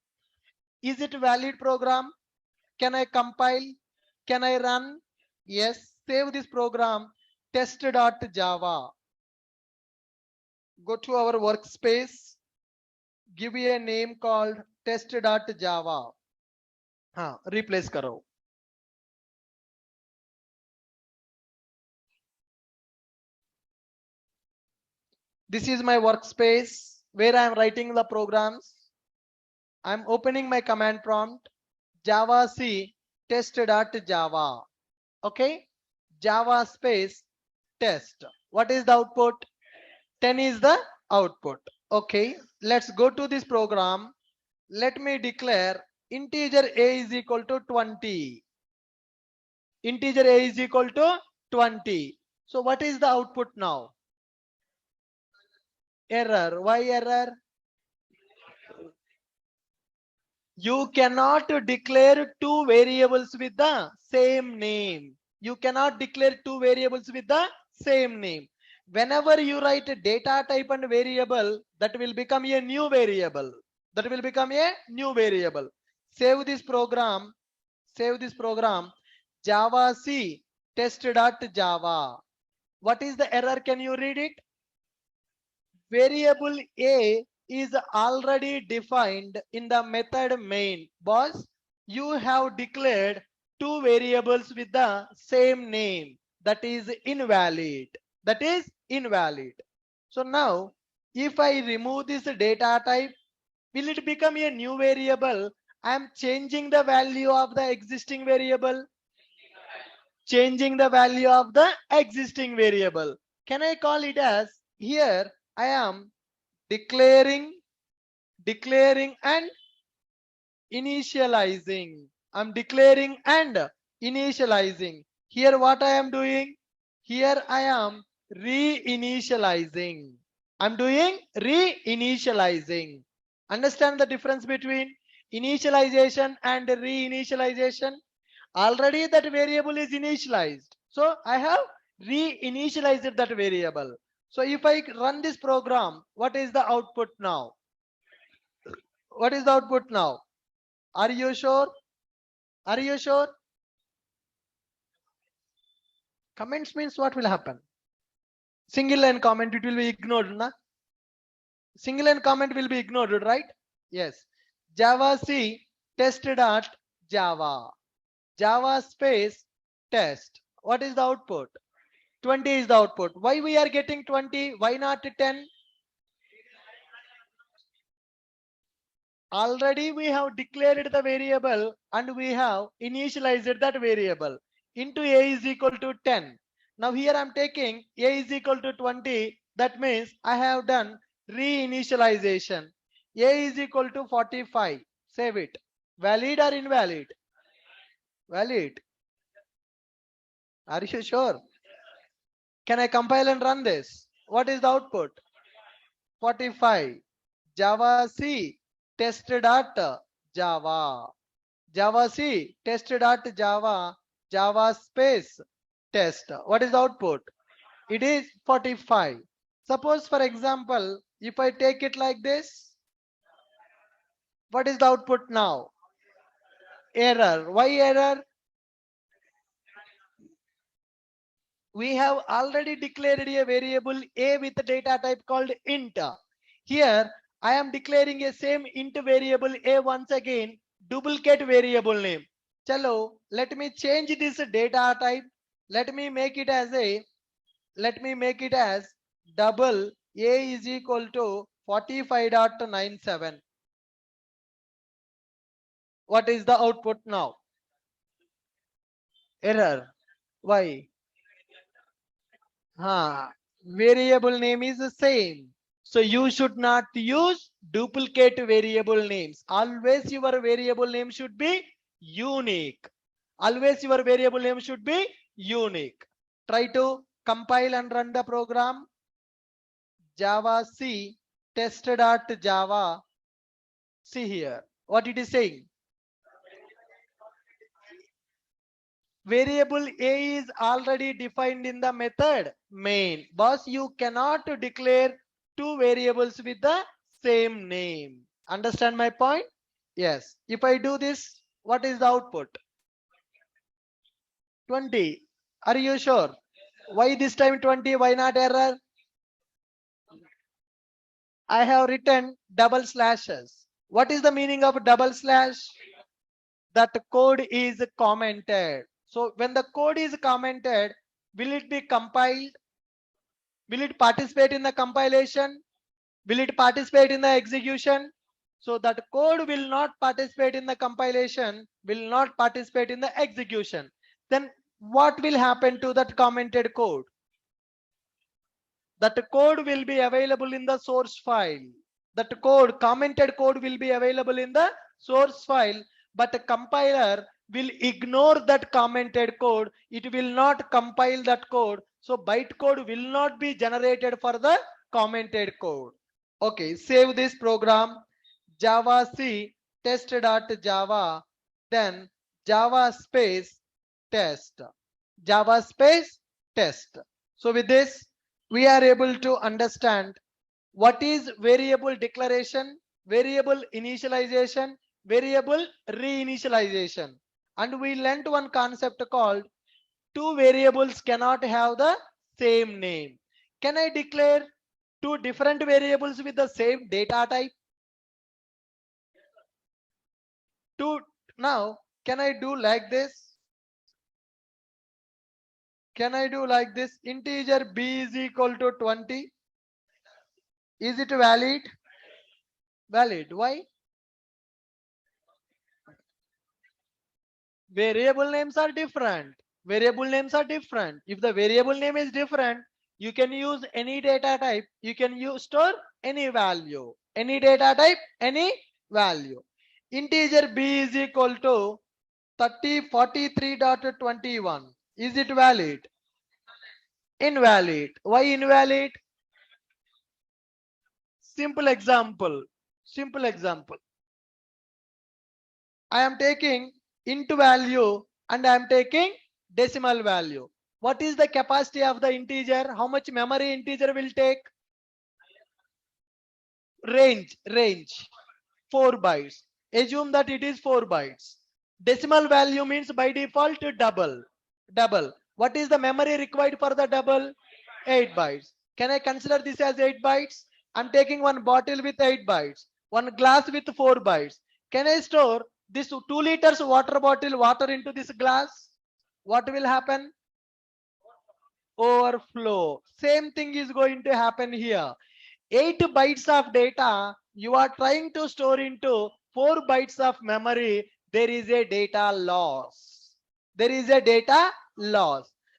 Speaker 1: Is it a valid program? Can I compile? Can I run? Yes. Save this program test.java. Go to our workspace. Give me a name called test.java. Replace karo. This is my workspace where I am writing the programs. I'm opening my command prompt. Java C test.java. Okay. Java space test. What is the output? 10 is the output. Okay. Let's go to this program. Let me declare integer a is equal to 20. Integer a is equal to 20. So what is the output now? Error. Why error? You cannot declare two variables with the same name. You cannot declare two variables with the same name. Whenever you write a data type and variable, that will become a new variable. That will become a new variable. Save this program. Save this program. Java C test.java. What is the error? Can you read it? Variable a is already defined in the method main. Boss, you have declared two variables with the same name. That is invalid. That is invalid. So now, if I remove this data type, will it become a new variable? I am changing the value of the existing variable. Changing the value of the existing variable. Can I call it as here I am declaring and initializing. I'm declaring and initializing. Here what I am doing? Here I am re-initializing. I'm doing re-initializing. Understand the difference between initialization and re-initialization? Already that variable is initialized. So I have re-initialized that variable. So if I run this program, what is the output now? What is the output now? Are you sure? Are you sure? Comments means what will happen? Single line comment, it will be ignored, na? Single line comment will be ignored, right? Yes. Java C test.java. Java space test. What is the output? 20 is the output. Why we are getting 20? Why not 10? Already we have declared the variable and we have initialized that variable into a is equal to 10. Now here I am taking a is equal to 20. That means I have done reinitialization. A is equal to 45. Save it. Valid or invalid? Valid. Are you sure? Can I compile and run this? What is the output? 45. Java C test.java. Java C test.java. Java space test. What is the output? It is 45. Suppose for example, if I take it like this, what is the output now? Error. Why error? We have already declared a variable a with a data type called int. Here I am declaring a same int variable a once again, duplicate variable name. Chalo, let me change this data type. Let me make it as double a is equal to 45.97. What is the output now? Error. Why? Variable name is the same. So you should not use duplicate variable names. Always your variable name should be unique. Always your variable name should be unique. Try to compile and run the program. Java C test.java. See here what it is saying. Variable a is already defined in the method main. Boss, you cannot declare two variables with the same name. Understand my point? Yes. If I do this, what is the output? 20. Are you sure? Why this time 20? Why not error? I have written double slashes. What is the meaning of double slash? That code is commented. So when the code is commented, will it be compiled? Will it participate in the compilation? Will it participate in the execution? So that code will not participate in the compilation, will not participate in the execution. Then what will happen to that commented code? That code will be available in the source file. That code, commented code will be available in the source file, but the compiler will ignore that commented code. It will not compile that code. So bytecode will not be generated for the commented code. Okay, save this program. Java C test.java, then Java space test. Java space test. So with this, we are able to understand what is variable declaration, variable initialization, variable reinitialization. And we learned one concept called two variables cannot have the same name. Can I declare two different variables with the same data type? Now, can I do like this? Can I do like this? Integer b is equal to 20. Is it valid? Valid. Why? Variable names are different. Variable names are different. If the variable name is different, you can use any data type. You can store any value. Any data type, any value. Integer b is equal to 43.21. Is it valid? Invalid. Why invalid? Simple example. Simple example. I am taking int value and I am taking decimal value. What is the capacity of the integer? How much memory integer will take? Range 4 bytes. Assume that it is 4 bytes. Decimal value means by default double. What is the memory required for the double? 8 bytes. Can I consider this as 8 bytes? I'm taking one bottle with 8 bytes, one glass with 4 bytes. Can I store this 2 liters water bottle water into this glass? What will happen? Overflow. Same thing is going to happen here. 8 bytes of data you are trying to store into 4 bytes of memory. There is a data loss.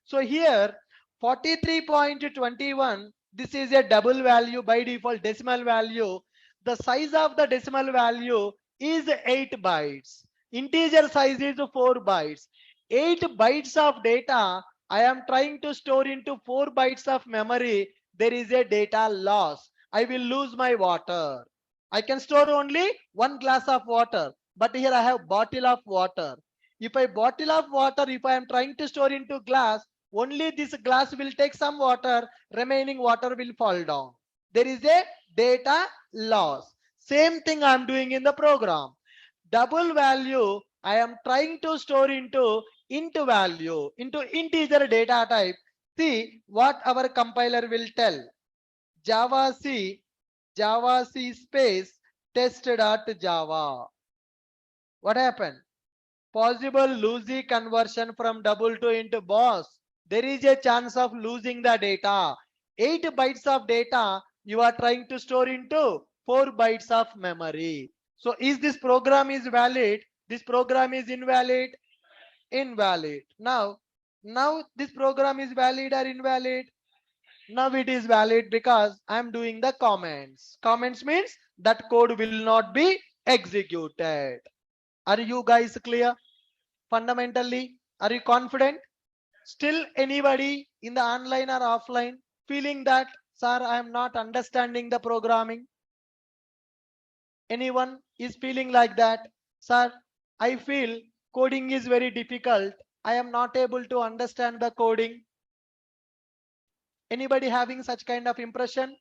Speaker 1: So here 43.21, this is a double value by default decimal value. The size of the decimal value is 8 bytes. Integer size is 4 bytes. 8 bytes of data I am trying to store into 4 bytes of memory. There is a data loss. I will lose my water. I can store only one glass of water, but here I have bottle of water. If I am trying to store into glass, only this glass will take some water, remaining water will fall down. There is a data loss. Same thing I am doing in the program. Double value I am trying to store into value, into integer data type. See what our compiler will tell. Java C space test.java. What happened? Possible losing conversion from double to int. Boss, there is a chance of losing the data. 8 bytes of data you are trying to store into 4 bytes of memory. So is this program is valid? This program is invalid? Invalid. Now this program is valid or invalid? Now it is valid because I am doing the comments. Comments means that code will not be executed. Are you guys clear? Fundamentally, are you confident? Still anybody in the online or offline feeling that, sir, I am not understanding the programming? Anyone is feeling like that? Sir, I feel coding is very difficult. I am not able to understand the coding. Anybody having such kind of impression?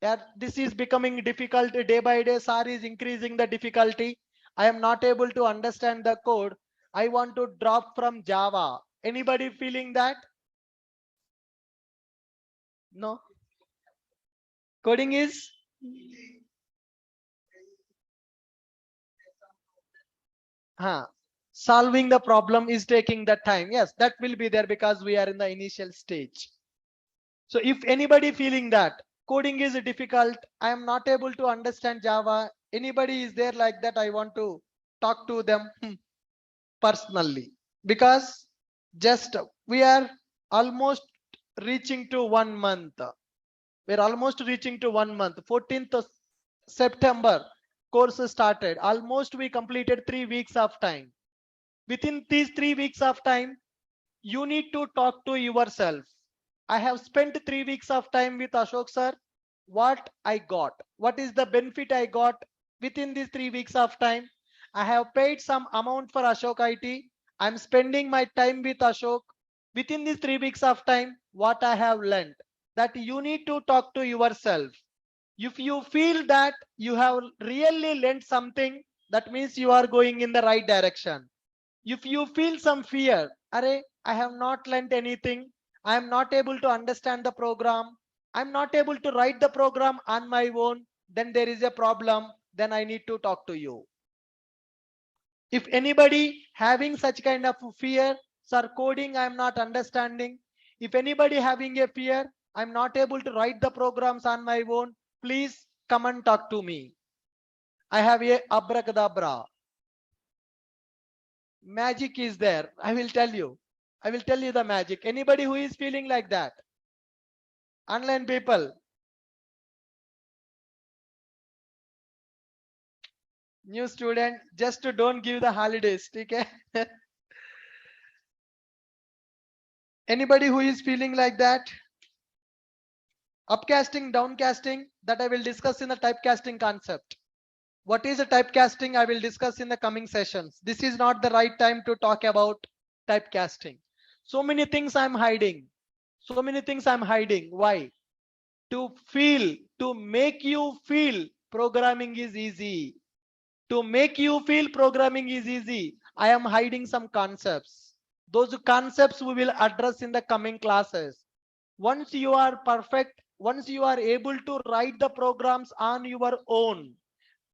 Speaker 1: Yeah, this is becoming difficult day by day. Sir is increasing the difficulty. I am not able to understand the code. I want to drop from Java. Anybody feeling that? No. Coding is solving the problem is taking the time. Yes, that will be there because we are in the initial stage. So if anybody feeling that coding is difficult, I am not able to understand Java. Anybody is there like that? I want to talk to them personally, because just we are almost reaching to 1 month. We're almost reaching to 1 month. 14th of September course started. Almost we completed 3 weeks of time. Within these 3 weeks of time, you need to talk to yourself. I have spent 3 weeks of time with Ashok sir. What I got? What is the benefit I got within these 3 weeks of time? I have paid some amount for Ashok IT. I'm spending my time with Ashok. Within these 3 weeks of time, what I have learned? That you need to talk to yourself. If you feel that you have really learned something, that means you are going in the right direction. If you feel some fear, Array, I have not learned anything. I am not able to understand the program. I'm not able to write the program on my own. Then there is a problem. Then I need to talk to you. If anybody having such kind of fear, sir, coding I'm not understanding. If anybody having a fear, I'm not able to write the programs on my own, please come and talk to me. I have a abracadabra. Magic is there. I will tell you the magic. Anybody who is feeling like that? Online people. New student, just don't give the holidays. Okay? Anybody who is feeling like that? Upcasting, downcasting, that I will discuss in the typecasting concept. What is a typecasting? I will discuss in the coming sessions. This is not the right time to talk about typecasting. So many things I'm hiding. So many things I'm hiding. Why? To make you feel programming is easy. To make you feel programming is easy, I am hiding some concepts. Those concepts we will address in the coming classes. Once you are perfect, once you are able to write the programs on your own,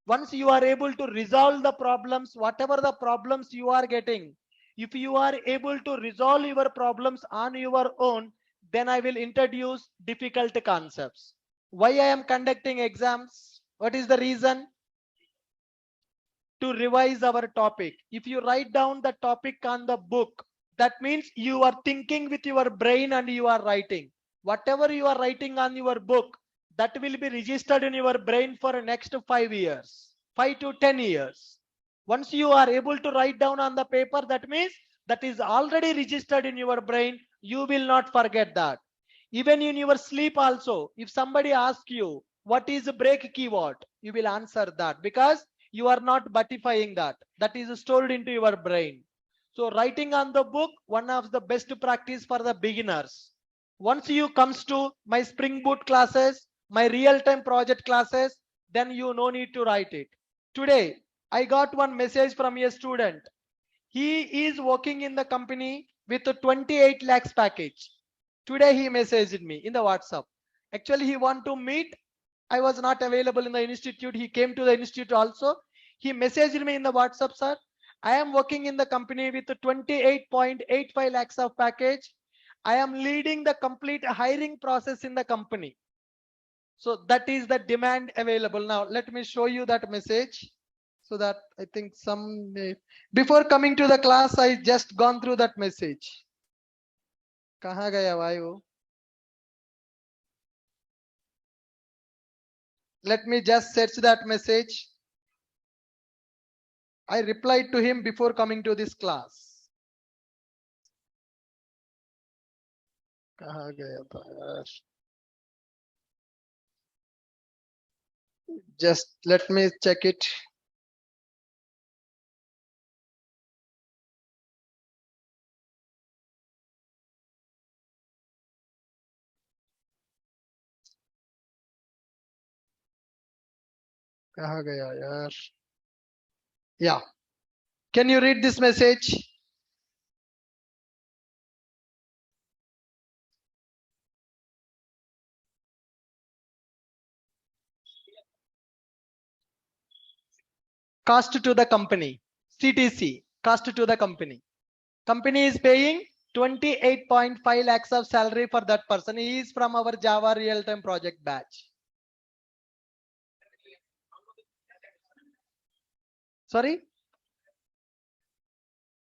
Speaker 1: once you are able to resolve the problems, whatever the problems you are getting, if you are able to resolve your problems on your own, then I will introduce difficult concepts. Why I am conducting exams? What is the reason? To revise our topic. If you write down the topic on the book, that means you are thinking with your brain and you are writing. Whatever you are writing on your book, that will be registered in your brain for the next 5 years, 5 to 10 years. Once you are able to write down on the paper, that means that is already registered in your brain. You will not forget that. Even in your sleep also, if somebody asks you, what is a break keyword? You will answer that because you are not butifying that. That is stored into your brain. So writing on the book, one of the best practice for the beginners. Once you comes to my Spring Boot classes, my real-time project classes, then you no need to write it. Today, I got one message from a student. He is working in the company with a 28 lakhs package. Today he messaged me in the WhatsApp. Actually, he want to meet. I was not available in the institute. He came to the institute also. He messaged me in the WhatsApp, sir. I am working in the company with 28.85 lakhs of package. I am leading the complete hiring process in the company. So that is the demand available. Now, let me show you that message so that I think before coming to the class, I just gone through that message. कहाँ गया भाई वो? Let me just search that message. I replied to him before coming to this class. कहाँ गया था यार? Just let me check it. कहाँ गया यार? Yeah. Can you read this message? Cost to the company. CTC. Cost to the company. Company is paying 28.5 lakhs of salary for that person. He is from our Java real-time project batch. Sorry?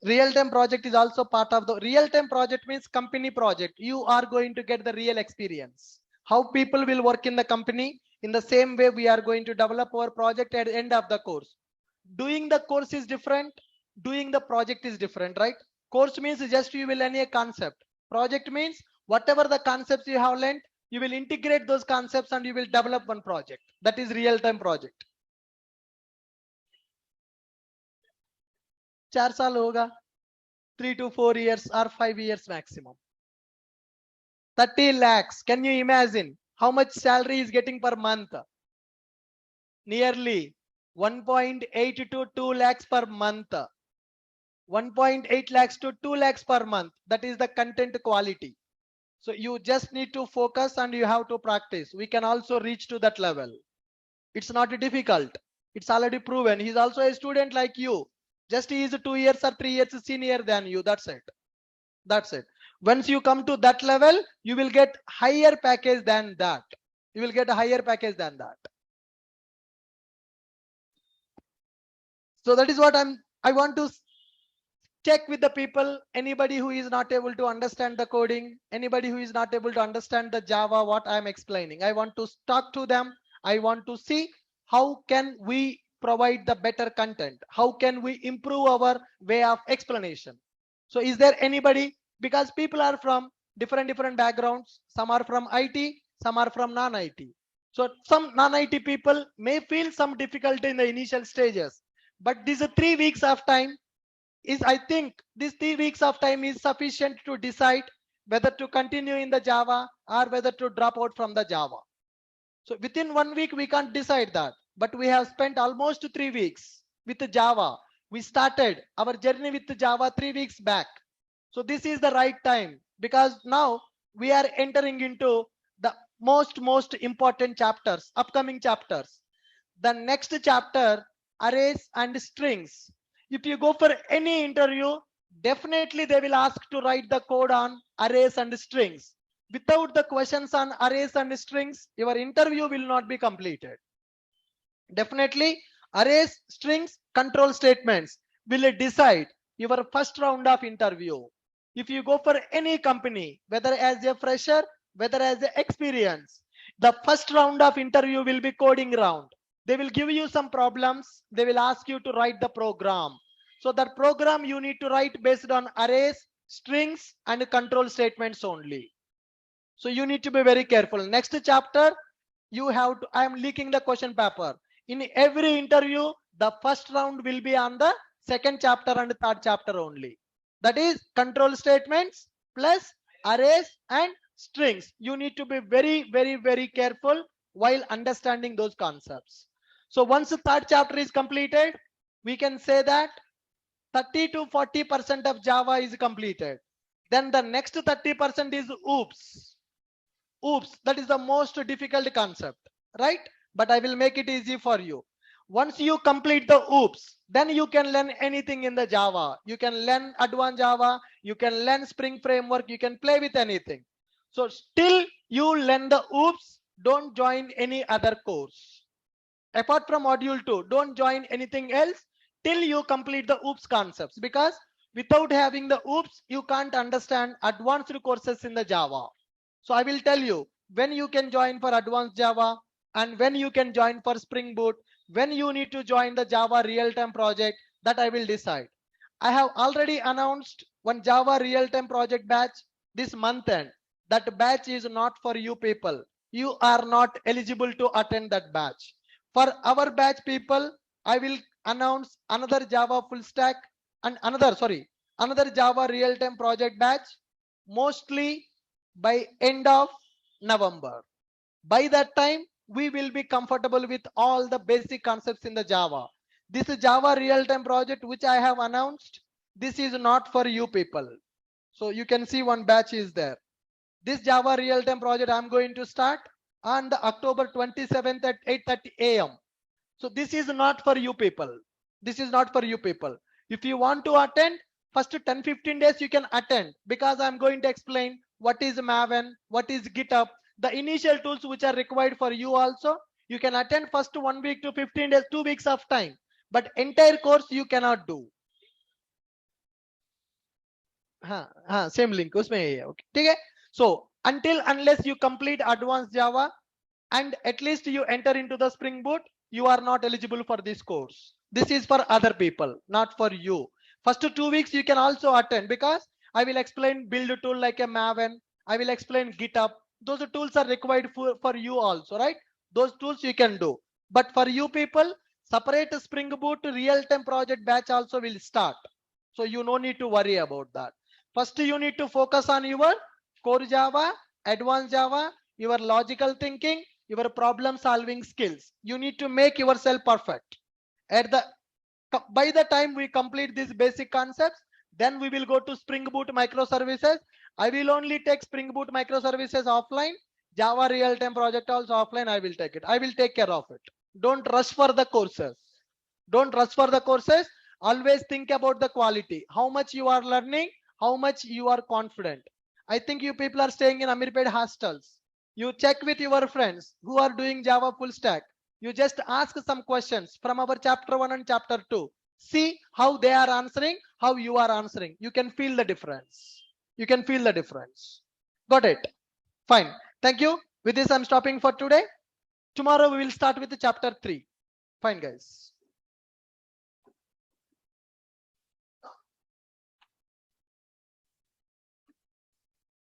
Speaker 1: Real-time project is also part of the real-time project means company project. You are going to get the real experience. How people will work in the company. In the same way, we are going to develop our project at the end of the course. Doing the course is different. Doing the project is different, right? Course means just you will learn a concept. Project means whatever the concepts you have learned, you will integrate those concepts and you will develop one project. That is real-time project. 4 साल होगा, 3 to 4 years or 5 years maximum. 30 lakhs. Can you imagine how much salary is getting per month? Nearly 1.8 to 2 lakhs per month. 1.8 lakhs to 2 lakhs per month. That is the content quality. So you just need to focus and you have to practice. We can also reach to that level. It's not difficult. It's already proven. He's also a student like you. Just he is 2 years or 3 years senior than you. That's it. That's it. Once you come to that level, you will get higher package than that. You will get a higher package than that. So that is what I want to check with the people. Anybody who is not able to understand the coding, anybody who is not able to understand the Java, what I'm explaining, I want to talk to them. I want to see how can we provide the better content? How can we improve our way of explanation? So is there anybody, because people are from different backgrounds, some are from IT, some are from non-IT. So some non-IT people may feel some difficulty in the initial stages, but these 3 weeks of time is, I think these 3 weeks of time is sufficient to decide whether to continue in the Java or whether to drop out from the Java. So within 1 week, we can't decide that, but we have spent almost 3 weeks with Java. We started our journey with Java 3 weeks back. So this is the right time, because now we are entering into the most important chapters, upcoming chapters. The next chapter, arrays and strings. If you go for any interview, definitely they will ask to write the code on arrays and strings. Without the questions on arrays and strings, your interview will not be completed. Definitely, arrays, strings, control statements will decide your first round of interview. If you go for any company, whether as a fresher, whether as an experience, the first round of interview will be coding round. They will give you some problems. They will ask you to write the program. So that program you need to write based on arrays, strings, and control statements only. So you need to be very careful. Next chapter, you have to, I am leaking the question paper. In every interview, the first round will be on the second chapter and third chapter only. That is control statements plus arrays and strings. You need to be very careful while understanding those concepts. So once the third chapter is completed, we can say that 30 to 40% of Java is completed. Then the next 30% is OOPS. Oops, that is the most difficult concept, right? But I will make it easy for you. Once you complete the oops, then you can learn anything in the Java. You can learn advanced Java, you can learn Spring Framework, you can play with anything. So still you learn the oops, don't join any other course. Apart from module 2, don't join anything else till you complete the oops concepts, because without having the oops, you can't understand advanced courses in the Java. So I will tell you when you can join for advanced Java and when you can join for Spring Boot, when you need to join the Java real-time project, that I will decide. I have already announced one Java real-time project batch this month end. That batch is not for you people. You are not eligible to attend that batch. For our batch people, I will announce another Java full stack and another Java real-time project batch, mostly by end of November. By that time, we will be comfortable with all the basic concepts in the Java. This is Java real-time project which I have announced. This is not for you people. So you can see one batch is there. This Java real-time project I'm going to start on the October 27th at 8:30 a.m. So this is not for you people. This is not for you people. If you want to attend, first 10-15 days you can attend, because I'm going to explain what is Maven, what is GitHub, the initial tools which are required for you also. You can attend first 1 week to 15 days, 2 weeks of time, but entire course you cannot do. Same link उसमें है, okay, ठीक है? So until unless you complete advanced Java and at least you enter into the Spring Boot, you are not eligible for this course. This is for other people, not for you. First 2 weeks you can also attend, because I will explain build a tool like a Maven. I will explain GitHub. Those tools are required for you also, right? Those tools you can do. But for you people, separate Spring Boot real-time project batch also will start. So you no need to worry about that. First you need to focus on your core Java, advanced Java, your logical thinking, your problem solving skills. You need to make yourself perfect. By the time we complete these basic concepts, then we will go to Spring Boot microservices. I will only take Spring Boot microservices offline. Java real-time project also offline. I will take it. I will take care of it. Don't rush for the courses. Don't rush for the courses. Always think about the quality. How much you are learning, how much you are confident. I think you people are staying in Amirpet hostels. You check with your friends who are doing Java full stack. You just ask some questions from our chapter 1 and chapter 2. See how they are answering, how you are answering. You can feel the difference. You can feel the difference. Got it? Fine. Thank you. With this, I'm stopping for today. Tomorrow we will start with the chapter 3. Fine, guys.